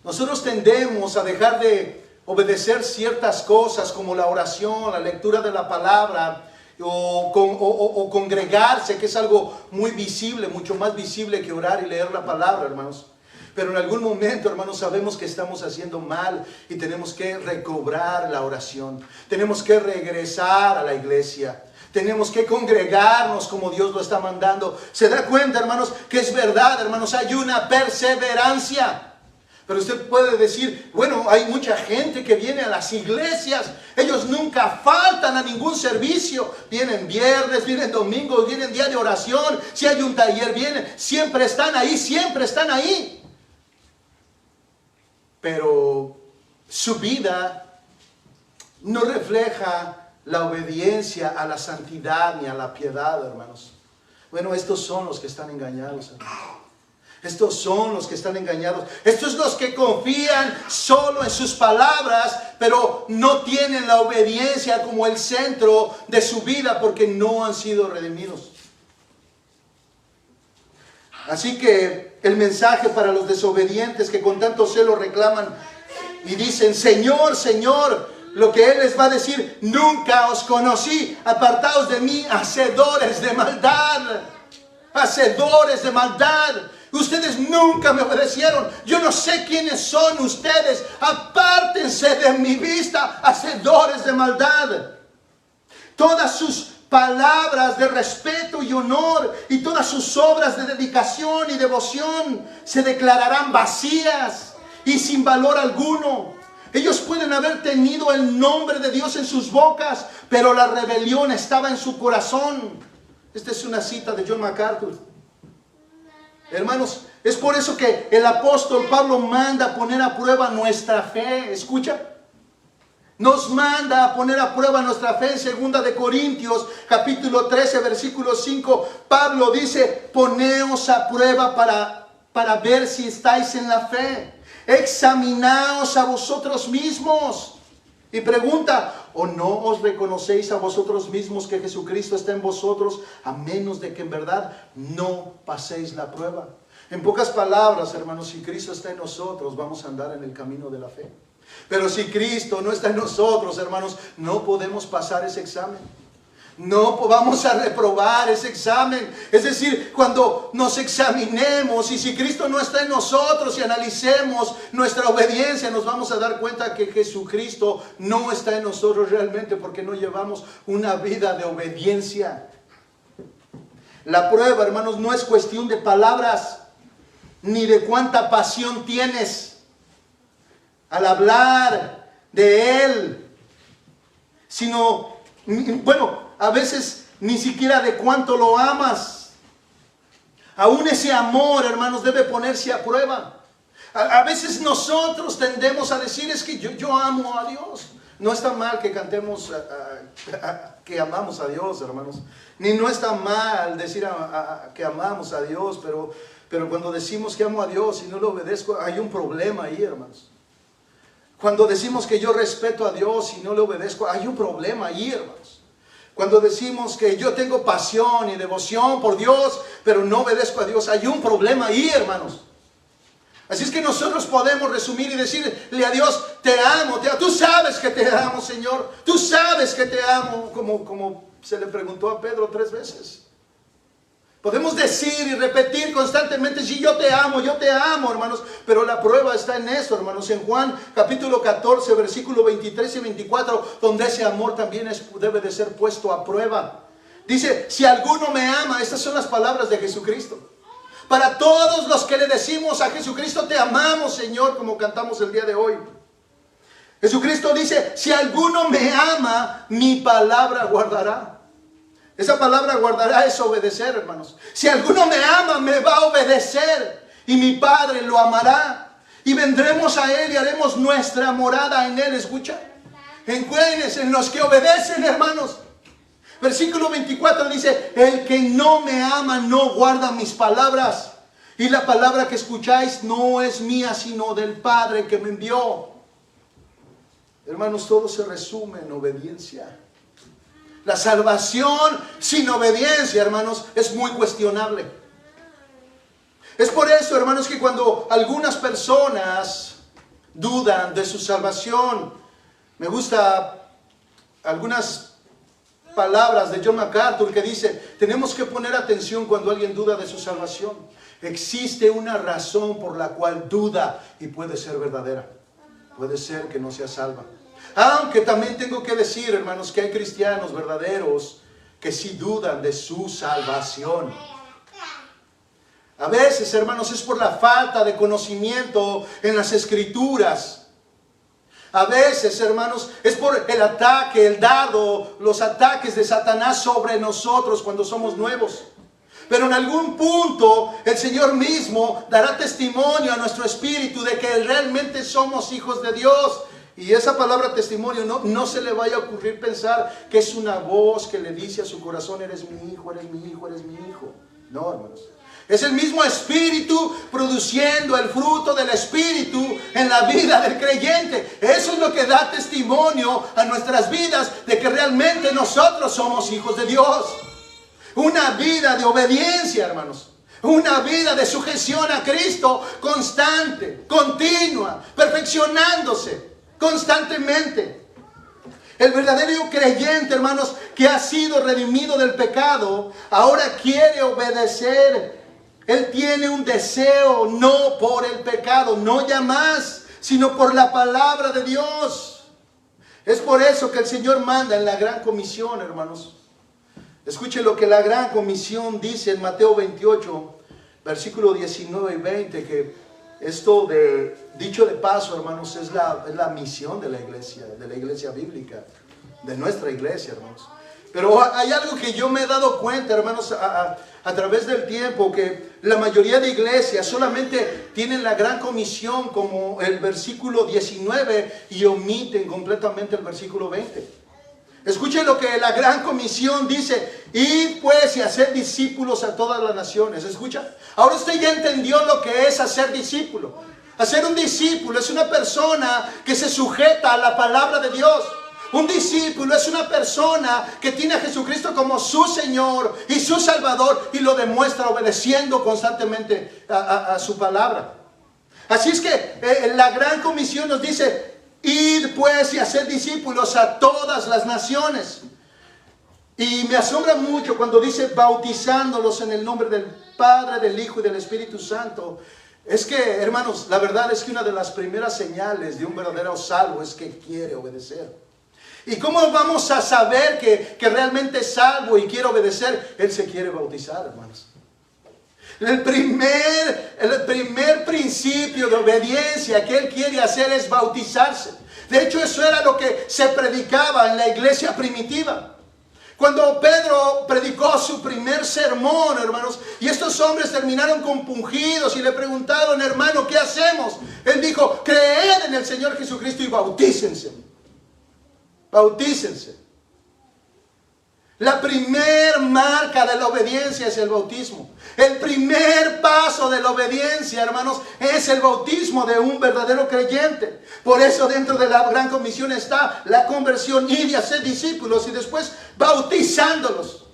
nosotros tendemos a dejar de obedecer ciertas cosas como la oración, la lectura de la palabra o congregarse, que es algo muy visible, mucho más visible que orar y leer la palabra, hermanos? Pero en algún momento, hermanos, sabemos que estamos haciendo mal y tenemos que recobrar la oración. Tenemos que regresar a la iglesia. Tenemos que congregarnos como Dios lo está mandando. ¿Se da cuenta, hermanos, que es verdad, hermanos? Hay una perseverancia. Pero usted puede decir, bueno, hay mucha gente que viene a las iglesias. Ellos nunca faltan a ningún servicio. Vienen viernes, vienen domingos, vienen día de oración. Si hay un taller, vienen. Siempre están ahí, siempre están ahí. Pero su vida no refleja la obediencia a la santidad ni a la piedad, hermanos. Bueno, estos son los que están engañados, hermanos. Estos son los que están engañados. Estos son los que confían solo en sus palabras, pero no tienen la obediencia como el centro de su vida porque no han sido redimidos. Así que el mensaje para los desobedientes que con tanto celo reclaman y dicen, Señor, Señor, lo que Él les va a decir, nunca os conocí, apartaos de mí, hacedores de maldad. Hacedores de maldad. Ustedes nunca me obedecieron. Yo no sé quiénes son ustedes. Apártense de mi vista, hacedores de maldad. Todas sus palabras de respeto y honor y todas sus obras de dedicación y devoción se declararán vacías y sin valor alguno. Ellos pueden haber tenido el nombre de Dios en sus bocas, pero la rebelión estaba en su corazón. Esta es una cita de John MacArthur. Hermanos, es por eso que el apóstol Pablo manda a poner a prueba nuestra fe. ¿Escucha? Nos manda a poner a prueba nuestra fe en 2 de Corintios, capítulo 13, versículo 5. Pablo dice, poneos a prueba para ver si estáis en la fe. Examinaos a vosotros mismos. Y pregunta, ¿o no os reconocéis a vosotros mismos que Jesucristo está en vosotros, a menos de que en verdad no paséis la prueba? En pocas palabras, hermanos, si Cristo está en nosotros, vamos a andar en el camino de la fe. Pero si Cristo no está en nosotros, hermanos, no podemos pasar ese examen. No vamos a reprobar ese examen. Es decir, cuando nos examinemos y si Cristo no está en nosotros y analicemos nuestra obediencia, nos vamos a dar cuenta que Jesucristo no está en nosotros realmente porque no llevamos una vida de obediencia. La prueba, hermanos, no es cuestión de palabras ni de cuánta pasión tienes al hablar de Él, sino, bueno, a veces ni siquiera de cuánto lo amas. Aún ese amor, hermanos, debe ponerse a prueba. A veces nosotros tendemos a decir, es que yo amo a Dios. No está mal que cantemos que amamos a Dios, hermanos. Ni no está mal decir que amamos a Dios, pero cuando decimos que amo a Dios y no lo obedezco, hay un problema ahí, hermanos. Cuando decimos que yo respeto a Dios y no le obedezco, hay un problema ahí, hermanos. Cuando decimos que yo tengo pasión y devoción por Dios, pero no obedezco a Dios, hay un problema ahí, hermanos. Así es que nosotros podemos resumir y decirle a Dios, te amo, te amo. Tú sabes que te amo, Señor. Tú sabes que te amo, como se le preguntó a Pedro 3 veces. Podemos decir y repetir constantemente, sí, yo te amo, hermanos. Pero la prueba está en eso, hermanos. En Juan capítulo 14, versículo 23 y 24, donde ese amor también debe de ser puesto a prueba. Dice, si alguno me ama, estas son las palabras de Jesucristo. Para todos los que le decimos a Jesucristo, te amamos, Señor, como cantamos el día de hoy. Jesucristo dice, si alguno me ama, mi palabra guardará. Esa palabra guardará es obedecer, hermanos. Si alguno me ama, me va a obedecer. Y mi Padre lo amará. Y vendremos a Él y haremos nuestra morada en Él. Escucha. En los que obedecen, hermanos. Versículo 24 dice, el que no me ama no guarda mis palabras. Y la palabra que escucháis no es mía, sino del Padre que me envió. Hermanos, todo se resume en obediencia. La salvación sin obediencia, hermanos, es muy cuestionable. Es por eso, hermanos, que cuando algunas personas dudan de su salvación, me gusta algunas palabras de John MacArthur que dice: tenemos que poner atención cuando alguien duda de su salvación. Existe una razón por la cual duda y puede ser verdadera. Puede ser que no sea salva. Aunque también tengo que decir, hermanos, que hay cristianos verdaderos que sí dudan de su salvación. A veces, hermanos, es por la falta de conocimiento en las Escrituras. A veces, hermanos, es por el ataque, el dardo, los ataques de Satanás sobre nosotros cuando somos nuevos. Pero en algún punto el Señor mismo dará testimonio a nuestro espíritu de que realmente somos hijos de Dios. Y esa palabra testimonio no se le vaya a ocurrir pensar que es una voz que le dice a su corazón: eres mi hijo, eres mi hijo, eres mi hijo. No, hermanos. Es el mismo Espíritu produciendo el fruto del Espíritu en la vida del creyente. Eso es lo que da testimonio a nuestras vidas de que realmente nosotros somos hijos de Dios. Una vida de obediencia, hermanos. Una vida de sujeción a Cristo constante, continua, perfeccionándose constantemente. El verdadero creyente, hermanos, que ha sido redimido del pecado, ahora quiere obedecer. Él tiene un deseo, no por el pecado, no ya más, sino por la palabra de Dios. Es por eso que el Señor manda en la Gran Comisión, hermanos. Escuche lo que la Gran Comisión dice en Mateo 28, versículo 19 y 20, que esto dicho de paso, hermanos, es la misión de la iglesia bíblica, de nuestra iglesia, hermanos. Pero hay algo que yo me he dado cuenta, hermanos, a través del tiempo, que la mayoría de iglesias solamente tienen la Gran Comisión como el versículo 19 y omiten completamente el versículo 20. Escuchen lo que la Gran Comisión dice: id pues y hacer discípulos a todas las naciones. ¿Escucha? Ahora usted ya entendió lo que es hacer discípulo. Hacer un discípulo es una persona que se sujeta a la palabra de Dios. Un discípulo es una persona que tiene a Jesucristo como su Señor y su Salvador y lo demuestra obedeciendo constantemente a su palabra. Así es que la Gran Comisión nos dice: id pues y hacer discípulos a todas las naciones. Y me asombra mucho cuando dice bautizándolos en el nombre del Padre, del Hijo y del Espíritu Santo. Es que, hermanos, la verdad es que una de las primeras señales de un verdadero salvo es que quiere obedecer. ¿Y cómo vamos a saber que realmente es salvo y quiere obedecer? Él se quiere bautizar, hermanos. El primer principio de obediencia que él quiere hacer es bautizarse. De hecho, eso era lo que se predicaba en la iglesia primitiva. Cuando Pedro predicó su primer sermón, hermanos, y estos hombres terminaron compungidos y le preguntaron: hermano, ¿qué hacemos? Él dijo: creed en el Señor Jesucristo y bautícense. Bautícense. La primer marca de la obediencia es el bautismo. El primer paso de la obediencia, hermanos, es el bautismo de un verdadero creyente. Por eso dentro de la Gran Comisión está la conversión, ir y hacer discípulos y después bautizándolos.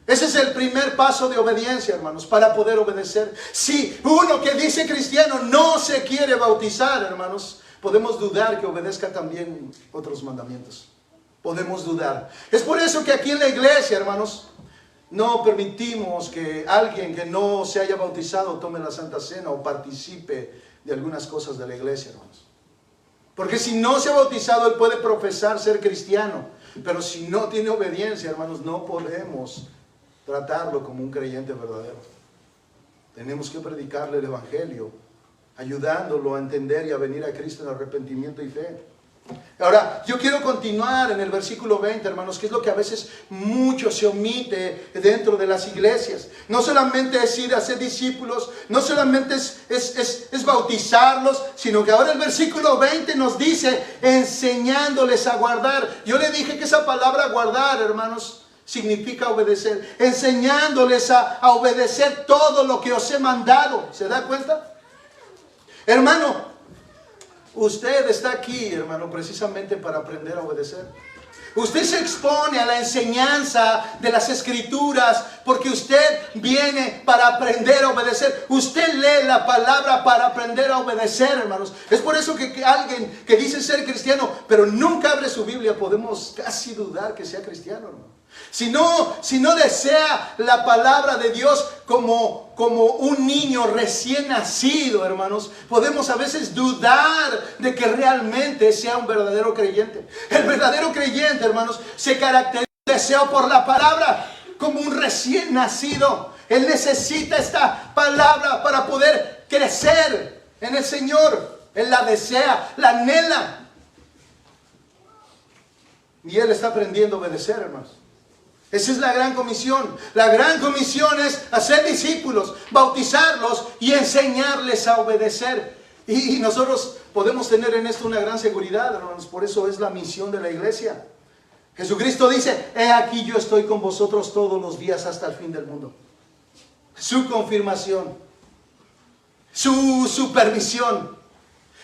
Ese es el primer paso de obediencia, hermanos, para poder obedecer. Si uno que dice cristiano no se quiere bautizar, hermanos, podemos dudar que obedezca también otros mandamientos. Podemos dudar. Es por eso que aquí en la iglesia, hermanos, no permitimos que alguien que no se haya bautizado tome la Santa Cena o participe de algunas cosas de la iglesia, hermanos. Porque si no se ha bautizado, él puede profesar ser cristiano. Pero si no tiene obediencia, hermanos, no podemos tratarlo como un creyente verdadero. Tenemos que predicarle el Evangelio, ayudándolo a entender y a venir a Cristo en arrepentimiento y fe. Ahora, yo quiero continuar en el versículo 20, hermanos, que es lo que a veces mucho se omite dentro de las iglesias. No solamente es ir a ser discípulos, no solamente es bautizarlos, sino que ahora el versículo 20 nos dice enseñándoles a guardar. Yo le dije que esa palabra guardar, hermanos, significa obedecer. Enseñándoles a obedecer todo lo que os he mandado. ¿Se da cuenta? Hermano, usted está aquí, hermano, precisamente para aprender a obedecer. Usted se expone a la enseñanza de las Escrituras porque usted viene para aprender a obedecer. Usted lee la palabra para aprender a obedecer, hermanos. Es por eso que alguien que dice ser cristiano, pero nunca abre su Biblia, podemos casi dudar que sea cristiano, hermano. Si no desea la palabra de Dios como un niño recién nacido, hermanos, podemos a veces dudar de que realmente sea un verdadero creyente. El verdadero creyente, hermanos, se caracteriza por el deseo por la palabra, como un recién nacido. Él necesita esta palabra para poder crecer en el Señor. Él la desea, la anhela. Y él está aprendiendo a obedecer, hermanos. Esa es la gran comisión. La gran comisión es hacer discípulos, bautizarlos y enseñarles a obedecer. Y nosotros podemos tener en esto una gran seguridad, hermanos. Por eso es la misión de la iglesia. Jesucristo dice: he aquí yo estoy con vosotros todos los días hasta el fin del mundo. Su confirmación, su supervisión,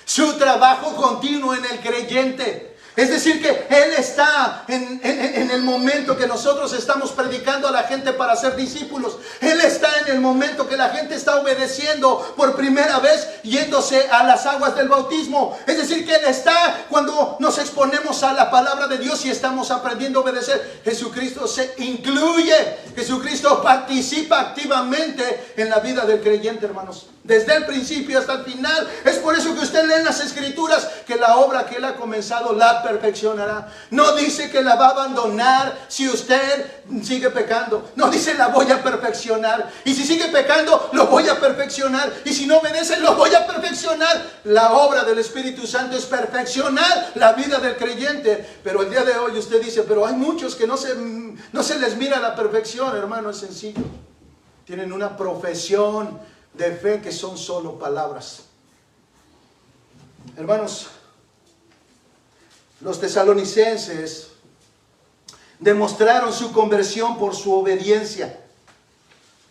su trabajo continuo en el creyente. Es decir que Él está en el momento que nosotros estamos predicando a la gente para ser discípulos. Él está en el momento que la gente está obedeciendo por primera vez, yéndose a las aguas del bautismo. Es decir que Él está cuando nos exponemos a la palabra de Dios y estamos aprendiendo a obedecer. Jesucristo se incluye. Jesucristo participa activamente en la vida del creyente, hermanos. Desde el principio hasta el final. Es por eso que usted lee en las Escrituras que la obra que Él ha comenzado la perfeccionará. No dice que la va a abandonar si usted sigue pecando. No dice la voy a perfeccionar. Y si sigue pecando, lo voy a perfeccionar. Y si no obedece, lo voy a perfeccionar. La obra del Espíritu Santo es perfeccionar la vida del creyente. Pero el día de hoy usted dice: pero hay muchos que no se les mira la perfección. Hermano, es sencillo. Tienen una profesión de fe que son solo palabras. Hermanos, los tesalonicenses demostraron su conversión por su obediencia.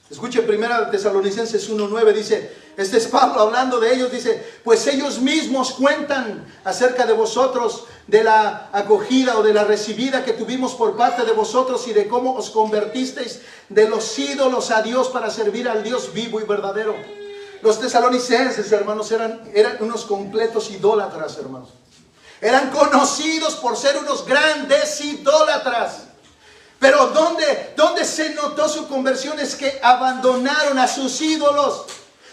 Escuche 1 Tesalonicenses 1:9, dice, este es Pablo hablando de ellos, dice: pues ellos mismos cuentan acerca de vosotros, de la acogida o de la recibida que tuvimos por parte de vosotros y de cómo os convertisteis de los ídolos a Dios para servir al Dios vivo y verdadero. Los tesalonicenses, hermanos, eran unos completos idólatras, hermanos. Eran conocidos por ser unos grandes idólatras. Pero ¿dónde se notó su conversión? Es que abandonaron a sus ídolos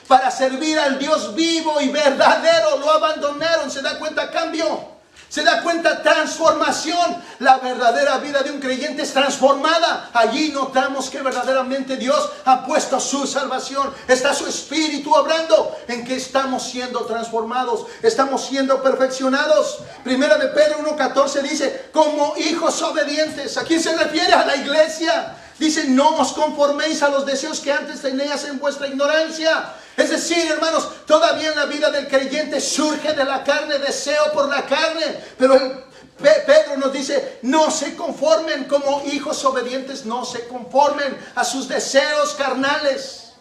para servir al Dios vivo y verdadero. Lo abandonaron. ¿Se da cuenta? Cambio. ¿Se da cuenta? Transformación. La verdadera vida de un creyente es transformada. Allí notamos que verdaderamente Dios ha puesto su salvación. Está su Espíritu obrando en que estamos siendo transformados. Estamos siendo perfeccionados. Primera de Pedro 1:14 dice: como hijos obedientes. ¿A quién se refiere? A la iglesia. Dice: no os conforméis a los deseos que antes teníais en vuestra ignorancia. Es decir, hermanos, todavía en la vida del creyente surge de la carne deseo por la carne. Pero Pedro nos dice: no se conformen, como hijos obedientes, no se conformen a sus deseos carnales.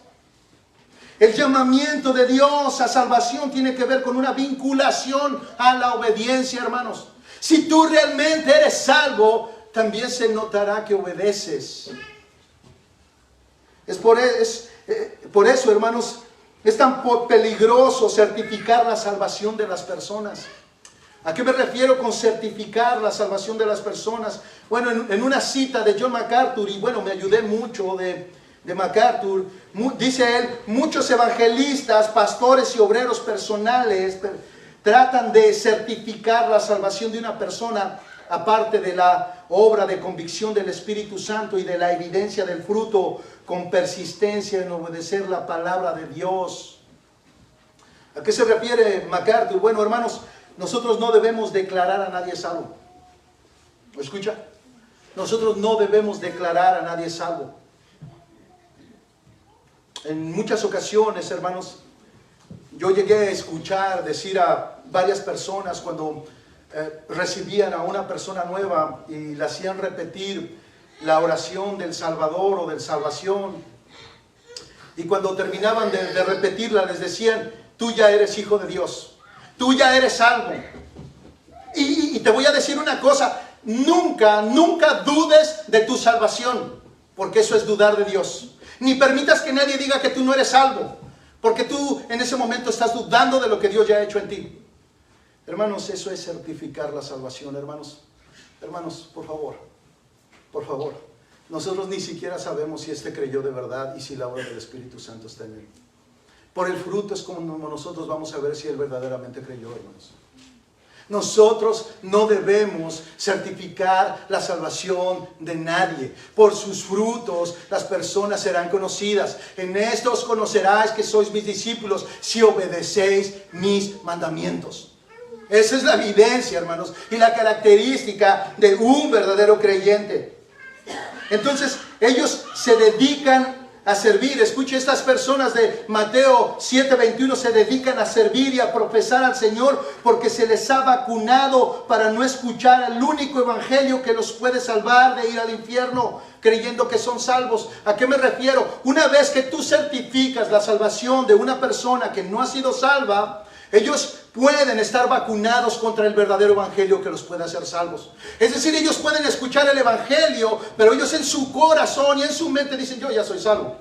El llamamiento de Dios a salvación tiene que ver con una vinculación a la obediencia, hermanos. Si tú realmente eres salvo, también se notará que obedeces. Es por eso, hermanos, es tan peligroso certificar la salvación de las personas. ¿A qué me refiero con certificar la salvación de las personas? Bueno, en una cita de John MacArthur, y bueno, me ayudé mucho de MacArthur, dice él: muchos evangelistas, pastores y obreros personales tratan de certificar la salvación de una persona, aparte de la obra de convicción del Espíritu Santo y de la evidencia del fruto, con persistencia en obedecer la palabra de Dios. ¿A qué se refiere MacArthur? Bueno, hermanos, nosotros no debemos declarar a nadie salvo. ¿Lo escucha? Nosotros no debemos declarar a nadie salvo. En muchas ocasiones, hermanos, yo llegué a escuchar decir a varias personas cuando recibían a una persona nueva y le hacían repetir la oración del Salvador o de salvación, y cuando terminaban de repetirla les decían: tú ya eres hijo de Dios, tú ya eres salvo. Y te voy a decir una cosa, nunca dudes de tu salvación, porque eso es dudar de Dios. Ni permitas que nadie diga que tú no eres salvo, porque tú en ese momento estás dudando de lo que Dios ya ha hecho en ti. Hermanos, eso es certificar la salvación, hermanos. Hermanos, por favor, nosotros ni siquiera sabemos si este creyó de verdad y si la obra del Espíritu Santo está en él. Por el fruto es como nosotros vamos a ver si él verdaderamente creyó, hermanos. Nosotros no debemos certificar la salvación de nadie. Por sus frutos las personas serán conocidas. En esto os conoceráis que sois mis discípulos, si obedecéis mis mandamientos. Esa es la evidencia, hermanos, y la característica de un verdadero creyente. Entonces, ellos se dedican a servir. Escuche, estas personas de Mateo 7:21 se dedican a servir y a profesar al Señor porque se les ha vacunado para no escuchar el único evangelio que los puede salvar de ir al infierno, creyendo que son salvos. ¿A qué me refiero? Una vez que tú certificas la salvación de una persona que no ha sido salva, ellos pueden estar vacunados contra el verdadero evangelio que los puede hacer salvos. Es decir, ellos pueden escuchar el evangelio, pero ellos en su corazón y en su mente dicen: yo ya soy salvo.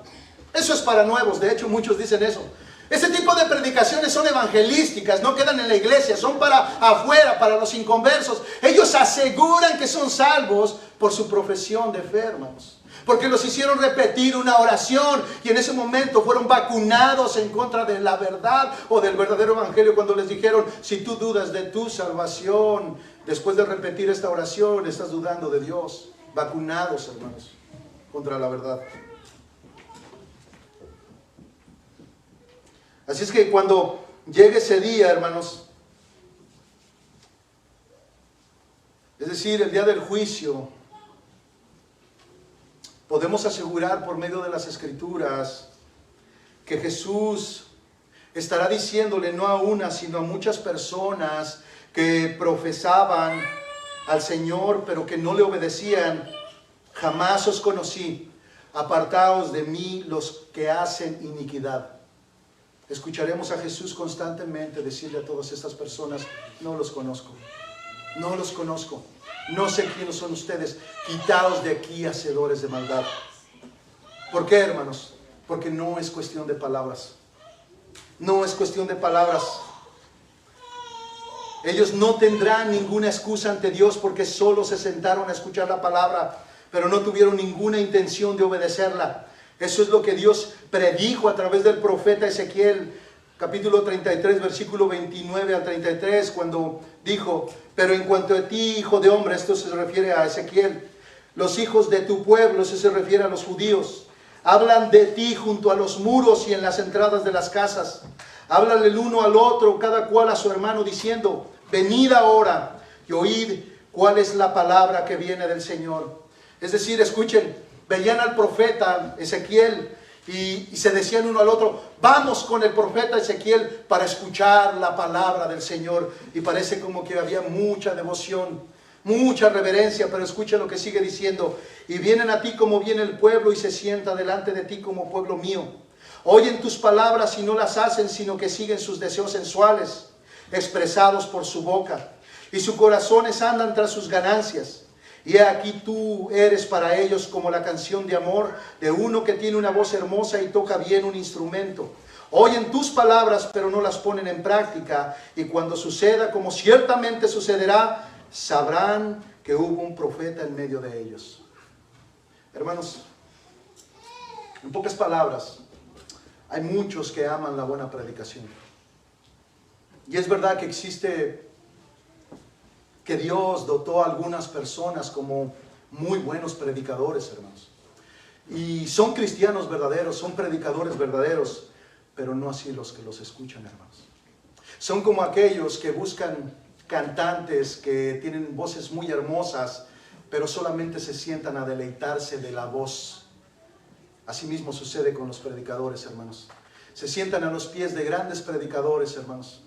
Eso es para nuevos, de hecho muchos dicen eso. Ese tipo de predicaciones son evangelísticas, no quedan en la iglesia, son para afuera, para los inconversos. Ellos aseguran que son salvos por su profesión de fe, hermanos. Porque los hicieron repetir una oración y en ese momento fueron vacunados en contra de la verdad o del verdadero evangelio, cuando les dijeron: si tú dudas de tu salvación, después de repetir esta oración, estás dudando de Dios. Vacunados, hermanos, contra la verdad. Así es que cuando llegue ese día, hermanos, es decir, el día del juicio, podemos asegurar por medio de las Escrituras que Jesús estará diciéndole no a una, sino a muchas personas que profesaban al Señor, pero que no le obedecían: jamás os conocí, apartaos de mí los que hacen iniquidad. Escucharemos a Jesús constantemente decirle a todas estas personas: no los conozco, no los conozco. No sé quiénes son ustedes, quitaos de aquí, hacedores de maldad. ¿Por qué, hermanos? Porque no es cuestión de palabras. No es cuestión de palabras. Ellos no tendrán ninguna excusa ante Dios porque solo se sentaron a escuchar la palabra, pero no tuvieron ninguna intención de obedecerla. Eso es lo que Dios predijo a través del profeta Ezequiel, capítulo 33, versículo 29 al 33, cuando dijo: pero en cuanto a ti, hijo de hombre, esto se refiere a Ezequiel, los hijos de tu pueblo, eso se refiere a los judíos, hablan de ti junto a los muros y en las entradas de las casas. Háblale el uno al otro, cada cual a su hermano, diciendo: venid ahora y oíd cuál es la palabra que viene del Señor. Es decir, escuchen, veían al profeta Ezequiel y se decían uno al otro: vamos con el profeta Ezequiel para escuchar la palabra del Señor. Y parece como que había mucha devoción, mucha reverencia, pero escucha lo que sigue diciendo: y vienen a ti como viene el pueblo y se sienta delante de ti como pueblo mío. Oyen tus palabras y no las hacen, sino que siguen sus deseos sensuales, expresados por su boca, y sus corazones andan tras sus ganancias. Y aquí tú eres para ellos como la canción de amor de uno que tiene una voz hermosa y toca bien un instrumento. Oyen tus palabras, pero no las ponen en práctica. Y cuando suceda, como ciertamente sucederá, sabrán que hubo un profeta en medio de ellos. Hermanos, en pocas palabras, hay muchos que aman la buena predicación. Y es verdad que que Dios dotó a algunas personas como muy buenos predicadores, hermanos. Y son cristianos verdaderos, son predicadores verdaderos, pero no así los que los escuchan, hermanos. Son como aquellos que buscan cantantes que tienen voces muy hermosas, pero solamente se sientan a deleitarse de la voz. Asimismo sucede con los predicadores, hermanos. Se sientan a los pies de grandes predicadores, hermanos,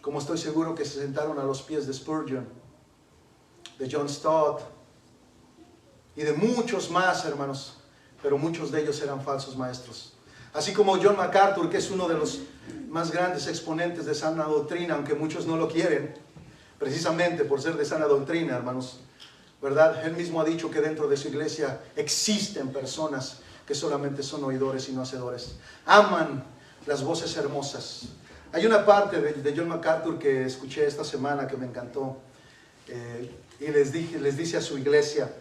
como estoy seguro que se sentaron a los pies de Spurgeon, de John Stott y de muchos más, hermanos, pero muchos de ellos eran falsos maestros. Así como John MacArthur, que es uno de los más grandes exponentes de sana doctrina, aunque muchos no lo quieren, precisamente por ser de sana doctrina, hermanos, ¿verdad? Él mismo ha dicho que dentro de su iglesia existen personas que solamente son oidores y no hacedores. Aman las voces hermosas. Hay una parte de John MacArthur que escuché esta semana que me encantó, y les dice a su iglesia,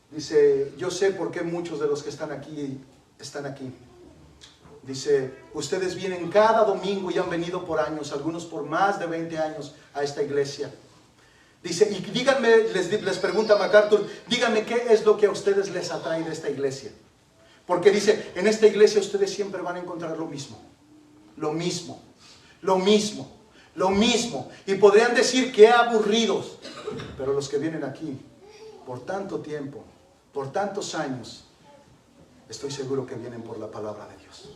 dice: yo sé por qué muchos de los que están aquí. Dice: ustedes vienen cada domingo y han venido por años, algunos por más de 20 años a esta iglesia. Dice, y díganme, les pregunta MacArthur, díganme qué es lo que a ustedes les atrae de esta iglesia. Porque dice, en esta iglesia ustedes siempre van a encontrar lo mismo. Lo mismo, lo mismo, lo mismo. Y podrían decir que aburridos. Pero los que vienen aquí por tanto tiempo, por tantos años, estoy seguro que vienen por la palabra de Dios.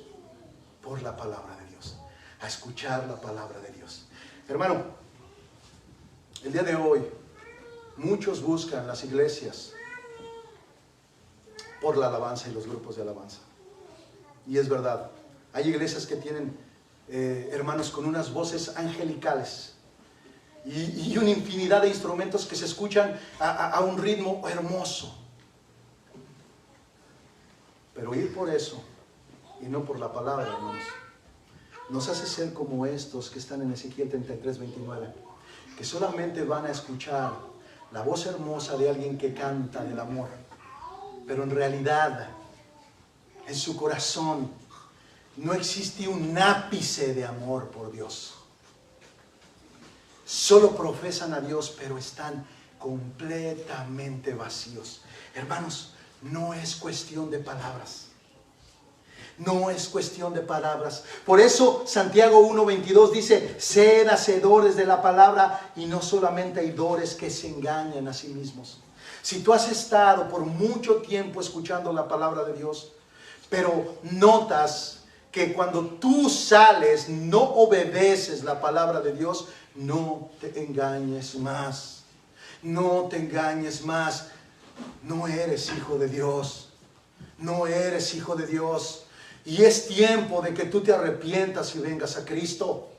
Por la palabra de Dios. A escuchar la palabra de Dios. Hermano, el día de hoy, muchos buscan las iglesias por la alabanza y los grupos de alabanza. Y es verdad, hay iglesias que tienen hermanos con unas voces angelicales y una infinidad de instrumentos que se escuchan a un ritmo hermoso. Pero ir por eso y no por la palabra, hermanos, nos hace ser como estos que están en Ezequiel 33:29, que solamente van a escuchar la voz hermosa de alguien que canta del amor, pero en realidad en su corazón no existe un ápice de amor por Dios. Solo profesan a Dios, pero están completamente vacíos. Hermanos, no es cuestión de palabras. No es cuestión de palabras. Por eso Santiago 1:22 dice: sed hacedores de la palabra y no solamente oidores que se engañan a sí mismos. Si tú has estado por mucho tiempo escuchando la palabra de Dios, pero notas que cuando tú sales no obedeces la palabra de Dios, no te engañes más. No te engañes más. No eres hijo de Dios. No eres hijo de Dios. Y es tiempo de que tú te arrepientas y vengas a Cristo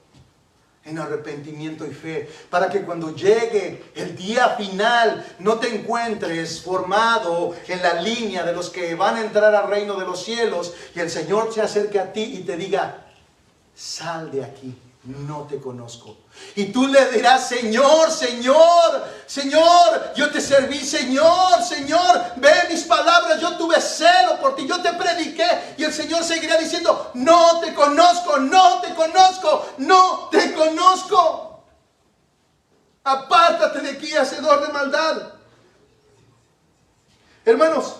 en arrepentimiento y fe, para que cuando llegue el día final no te encuentres formado en la línea de los que van a entrar al reino de los cielos y el Señor se acerque a ti y te diga: sal de aquí, no te conozco. Y tú le dirás: Señor, Señor, Señor, yo te serví, Señor, Señor, ve mis palabras, yo tuve celo por ti, yo te prediqué. Y el Señor seguirá diciendo: no te conozco, no te conozco, no te conozco. Apártate de aquí, hacedor de maldad. Hermanos,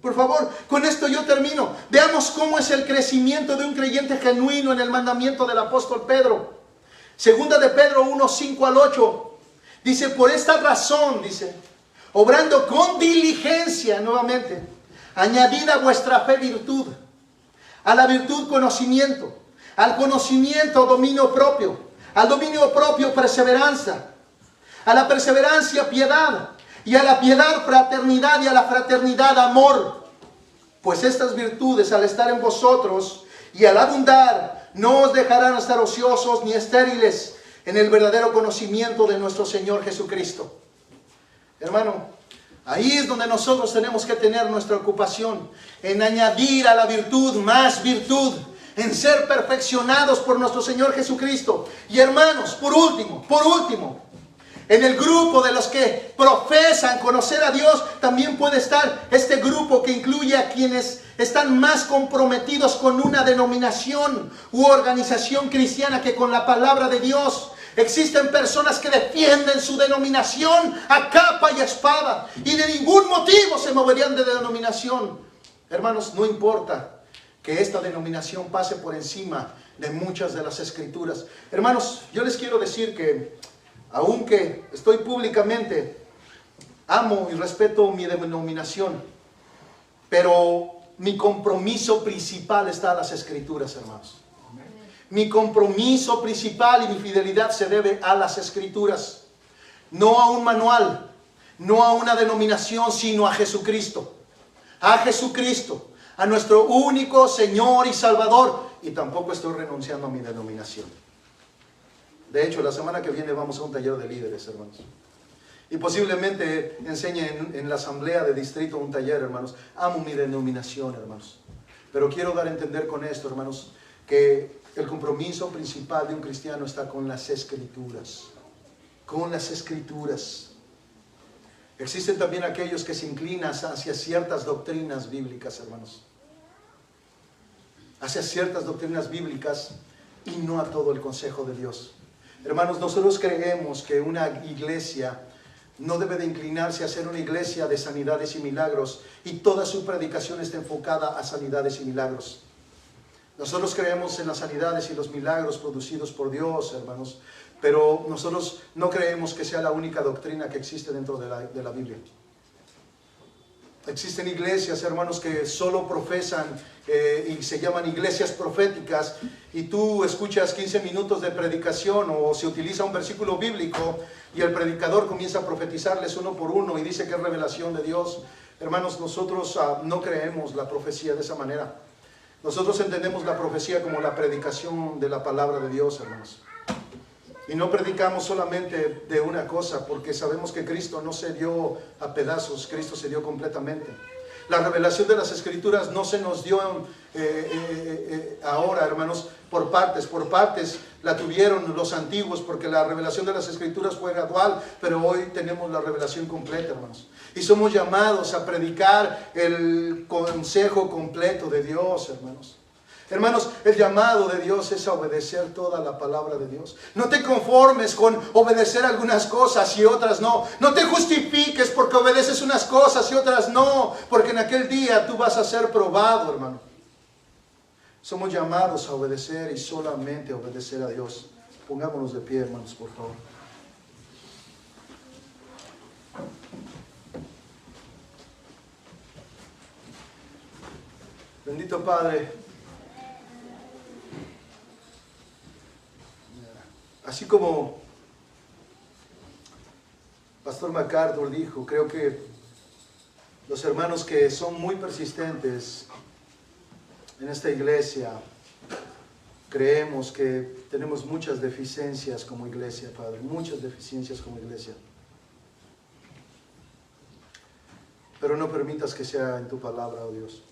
por favor, con esto yo termino. Veamos cómo es el crecimiento de un creyente genuino en el mandamiento del apóstol Pedro. Segunda de Pedro 1:5-8. Dice: por esta razón, dice, obrando con diligencia, nuevamente, añadid a vuestra fe virtud, a la virtud conocimiento, al conocimiento dominio propio, al dominio propio perseverancia, a la perseverancia piedad, y a la piedad fraternidad, y a la fraternidad amor. Pues estas virtudes, al estar en vosotros y al abundar, no os dejarán estar ociosos ni estériles en el verdadero conocimiento de nuestro Señor Jesucristo. Hermano, ahí es donde nosotros tenemos que tener nuestra ocupación, en añadir a la virtud más virtud, en ser perfeccionados por nuestro Señor Jesucristo. Y hermanos, por último, en el grupo de los que profesan conocer a Dios también puede estar este grupo que incluye a quienes están más comprometidos con una denominación u organización cristiana que con la palabra de Dios. Existen personas que defienden su denominación a capa y espada y de ningún motivo se moverían de denominación. Hermanos, no importa que esta denominación pase por encima de muchas de las escrituras. Hermanos, yo les quiero decir que aunque estoy públicamente, amo y respeto mi denominación, pero mi compromiso principal está a las escrituras, hermanos. Mi compromiso principal y mi fidelidad se debe a las escrituras, no a un manual, no a una denominación, sino a Jesucristo. A Jesucristo. a nuestro único Señor y Salvador. Y tampoco estoy renunciando a mi denominación. De hecho, la semana que viene vamos a un taller de líderes, hermanos. Y posiblemente enseñe en la asamblea de distrito un taller, hermanos. Amo mi denominación, hermanos. Pero quiero dar a entender con esto, hermanos, que el compromiso principal de un cristiano está con las Escrituras. Con las Escrituras. Existen también aquellos que se inclinan hacia ciertas doctrinas bíblicas, hermanos. Hacia ciertas doctrinas bíblicas y no a todo el consejo de Dios. Hermanos, nosotros creemos que una iglesia no debe de inclinarse a ser una iglesia de sanidades y milagros y toda su predicación está enfocada a sanidades y milagros. Nosotros creemos en las sanidades y los milagros producidos por Dios, hermanos, pero nosotros no creemos que sea la única doctrina que existe dentro de la Biblia. Existen iglesias, hermanos, que solo profesan y se llaman iglesias proféticas, y tú escuchas 15 minutos de predicación o se utiliza un versículo bíblico y el predicador comienza a profetizarles uno por uno y dice que es revelación de Dios. Hermanos, nosotros no creemos la profecía de esa manera. Nosotros entendemos la profecía como la predicación de la palabra de Dios, hermanos. Y no predicamos solamente de una cosa, porque sabemos que Cristo no se dio a pedazos, Cristo se dio completamente. La revelación de las Escrituras no se nos dio ahora, hermanos, por partes la tuvieron los antiguos, porque la revelación de las Escrituras fue gradual, pero hoy tenemos la revelación completa, hermanos. Y somos llamados a predicar el consejo completo de Dios, hermanos. Hermanos, el llamado de Dios es a obedecer toda la palabra de Dios. No te conformes con obedecer algunas cosas y otras no. No te justifiques porque obedeces unas cosas y otras no, porque en aquel día tú vas a ser probado, hermano. Somos llamados a obedecer y solamente a obedecer a Dios. Pongámonos de pie, hermanos, por favor. Bendito Padre, así como Pastor MacArthur dijo, creo que los hermanos que son muy persistentes en esta iglesia, creemos que tenemos muchas deficiencias como iglesia, Padre, muchas deficiencias como iglesia. Pero no permitas que sea en tu palabra, oh Dios.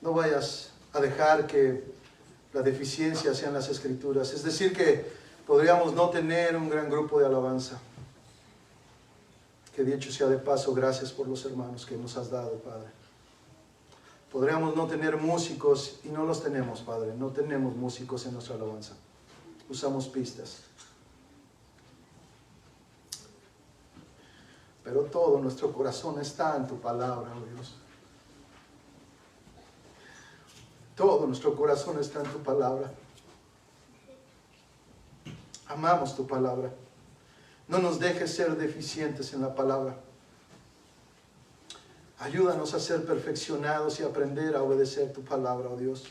No vayas a dejar que la deficiencia sea en las Escrituras. Es decir, que podríamos no tener un gran grupo de alabanza. Que dicho sea de paso, gracias por los hermanos que nos has dado, Padre. Podríamos no tener músicos y no los tenemos, Padre. No tenemos músicos en nuestra alabanza. Usamos pistas. Pero todo nuestro corazón está en tu palabra, oh Dios. Todo nuestro corazón está en tu palabra. Amamos tu palabra. No nos dejes ser deficientes en la palabra. Ayúdanos a ser perfeccionados y aprender a obedecer tu palabra, oh Dios.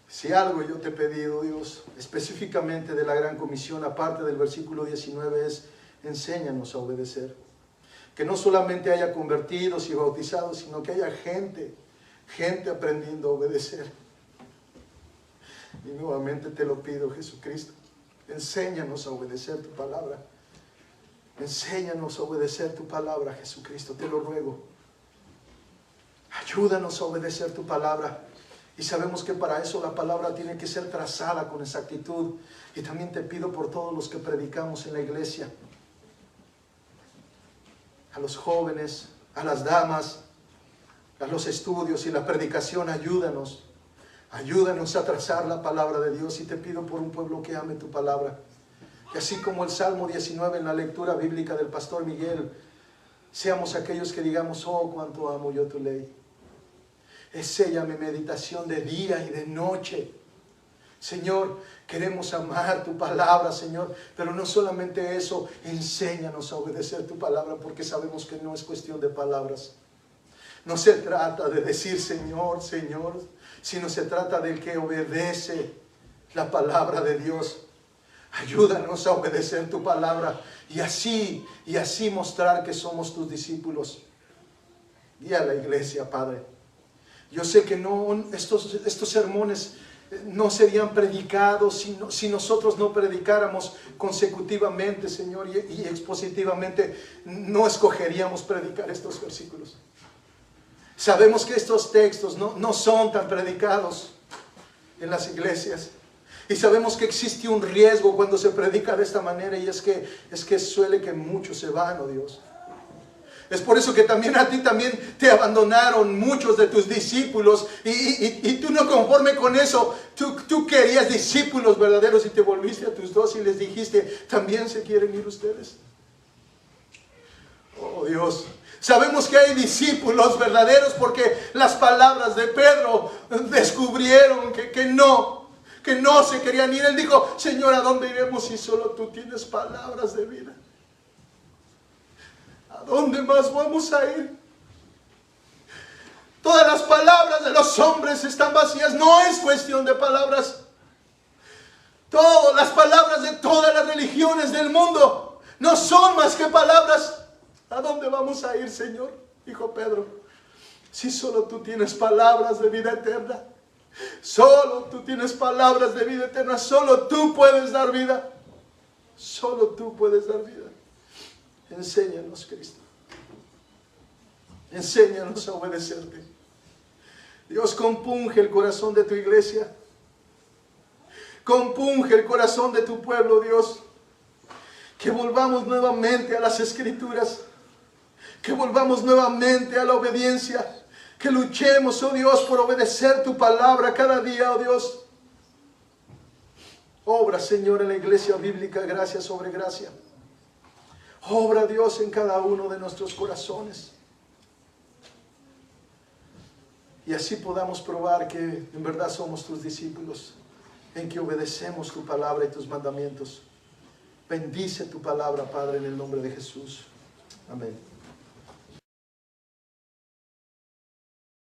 Si algo yo te he pedido, Dios, específicamente de la gran comisión, aparte del versículo 19, es enséñanos a obedecer. Que no solamente haya convertidos y bautizados, sino que haya gente aprendiendo a obedecer. Y nuevamente te lo pido, Jesucristo, enséñanos a obedecer tu palabra. Enséñanos a obedecer tu palabra, Jesucristo, te lo ruego. Ayúdanos a obedecer tu palabra. Y sabemos que para eso la palabra tiene que ser trazada con exactitud. Y también te pido por todos los que predicamos en la iglesia, a los jóvenes, a las damas, a los estudios y la predicación, ayúdanos a trazar la palabra de Dios. Y te pido por un pueblo que ame tu palabra, que así como el Salmo 19 en la lectura bíblica del pastor Miguel, seamos aquellos que digamos, oh, cuánto amo yo tu ley. Es ella mi meditación de día y de noche. Señor, queremos amar tu palabra, Señor, pero no solamente eso, enséñanos a obedecer tu palabra, porque sabemos que no es cuestión de palabras. No se trata de decir Señor, Señor, sino se trata del que obedece la palabra de Dios. Ayúdanos a obedecer tu palabra y así mostrar que somos tus discípulos. Guía a la iglesia, Padre. Yo sé que estos sermones no serían predicados si nosotros no predicáramos consecutivamente, Señor, y expositivamente. No escogeríamos predicar estos versículos. Sabemos que estos textos no son tan predicados en las iglesias. Y sabemos que existe un riesgo cuando se predica de esta manera, y es que suele que muchos se van, oh Dios. Es por eso que también a ti también te abandonaron muchos de tus discípulos, y tú, no conforme con eso, tú querías discípulos verdaderos y te volviste a tus 12 y les dijiste: también se quieren ir ustedes. Oh Dios, sabemos que hay discípulos verdaderos porque las palabras de Pedro descubrieron que no se querían ir. Él dijo: Señor, ¿a dónde iremos si solo tú tienes palabras de vida? ¿A dónde más vamos a ir? Todas las palabras de los hombres están vacías. No es cuestión de palabras. Todas las palabras de todas las religiones del mundo no son más que palabras. ¿A dónde vamos a ir, Señor? Dijo Pedro, si solo tú tienes palabras de vida eterna. Solo tú tienes palabras de vida eterna. Solo tú puedes dar vida. Solo tú puedes dar vida. Enséñanos, Cristo. Enséñanos a obedecerte. Dios, compunge el corazón de tu iglesia. Compunge el corazón de tu pueblo, Dios. Que volvamos nuevamente a las Escrituras. Que volvamos nuevamente a la obediencia. Que luchemos, oh Dios, por obedecer tu palabra cada día, oh Dios. Obra, Señor, en la iglesia bíblica, gracia sobre gracia. Obra, Dios, en cada uno de nuestros corazones. Y así podamos probar que en verdad somos tus discípulos, en que obedecemos tu palabra y tus mandamientos. Bendice tu palabra, Padre, en el nombre de Jesús. Amén.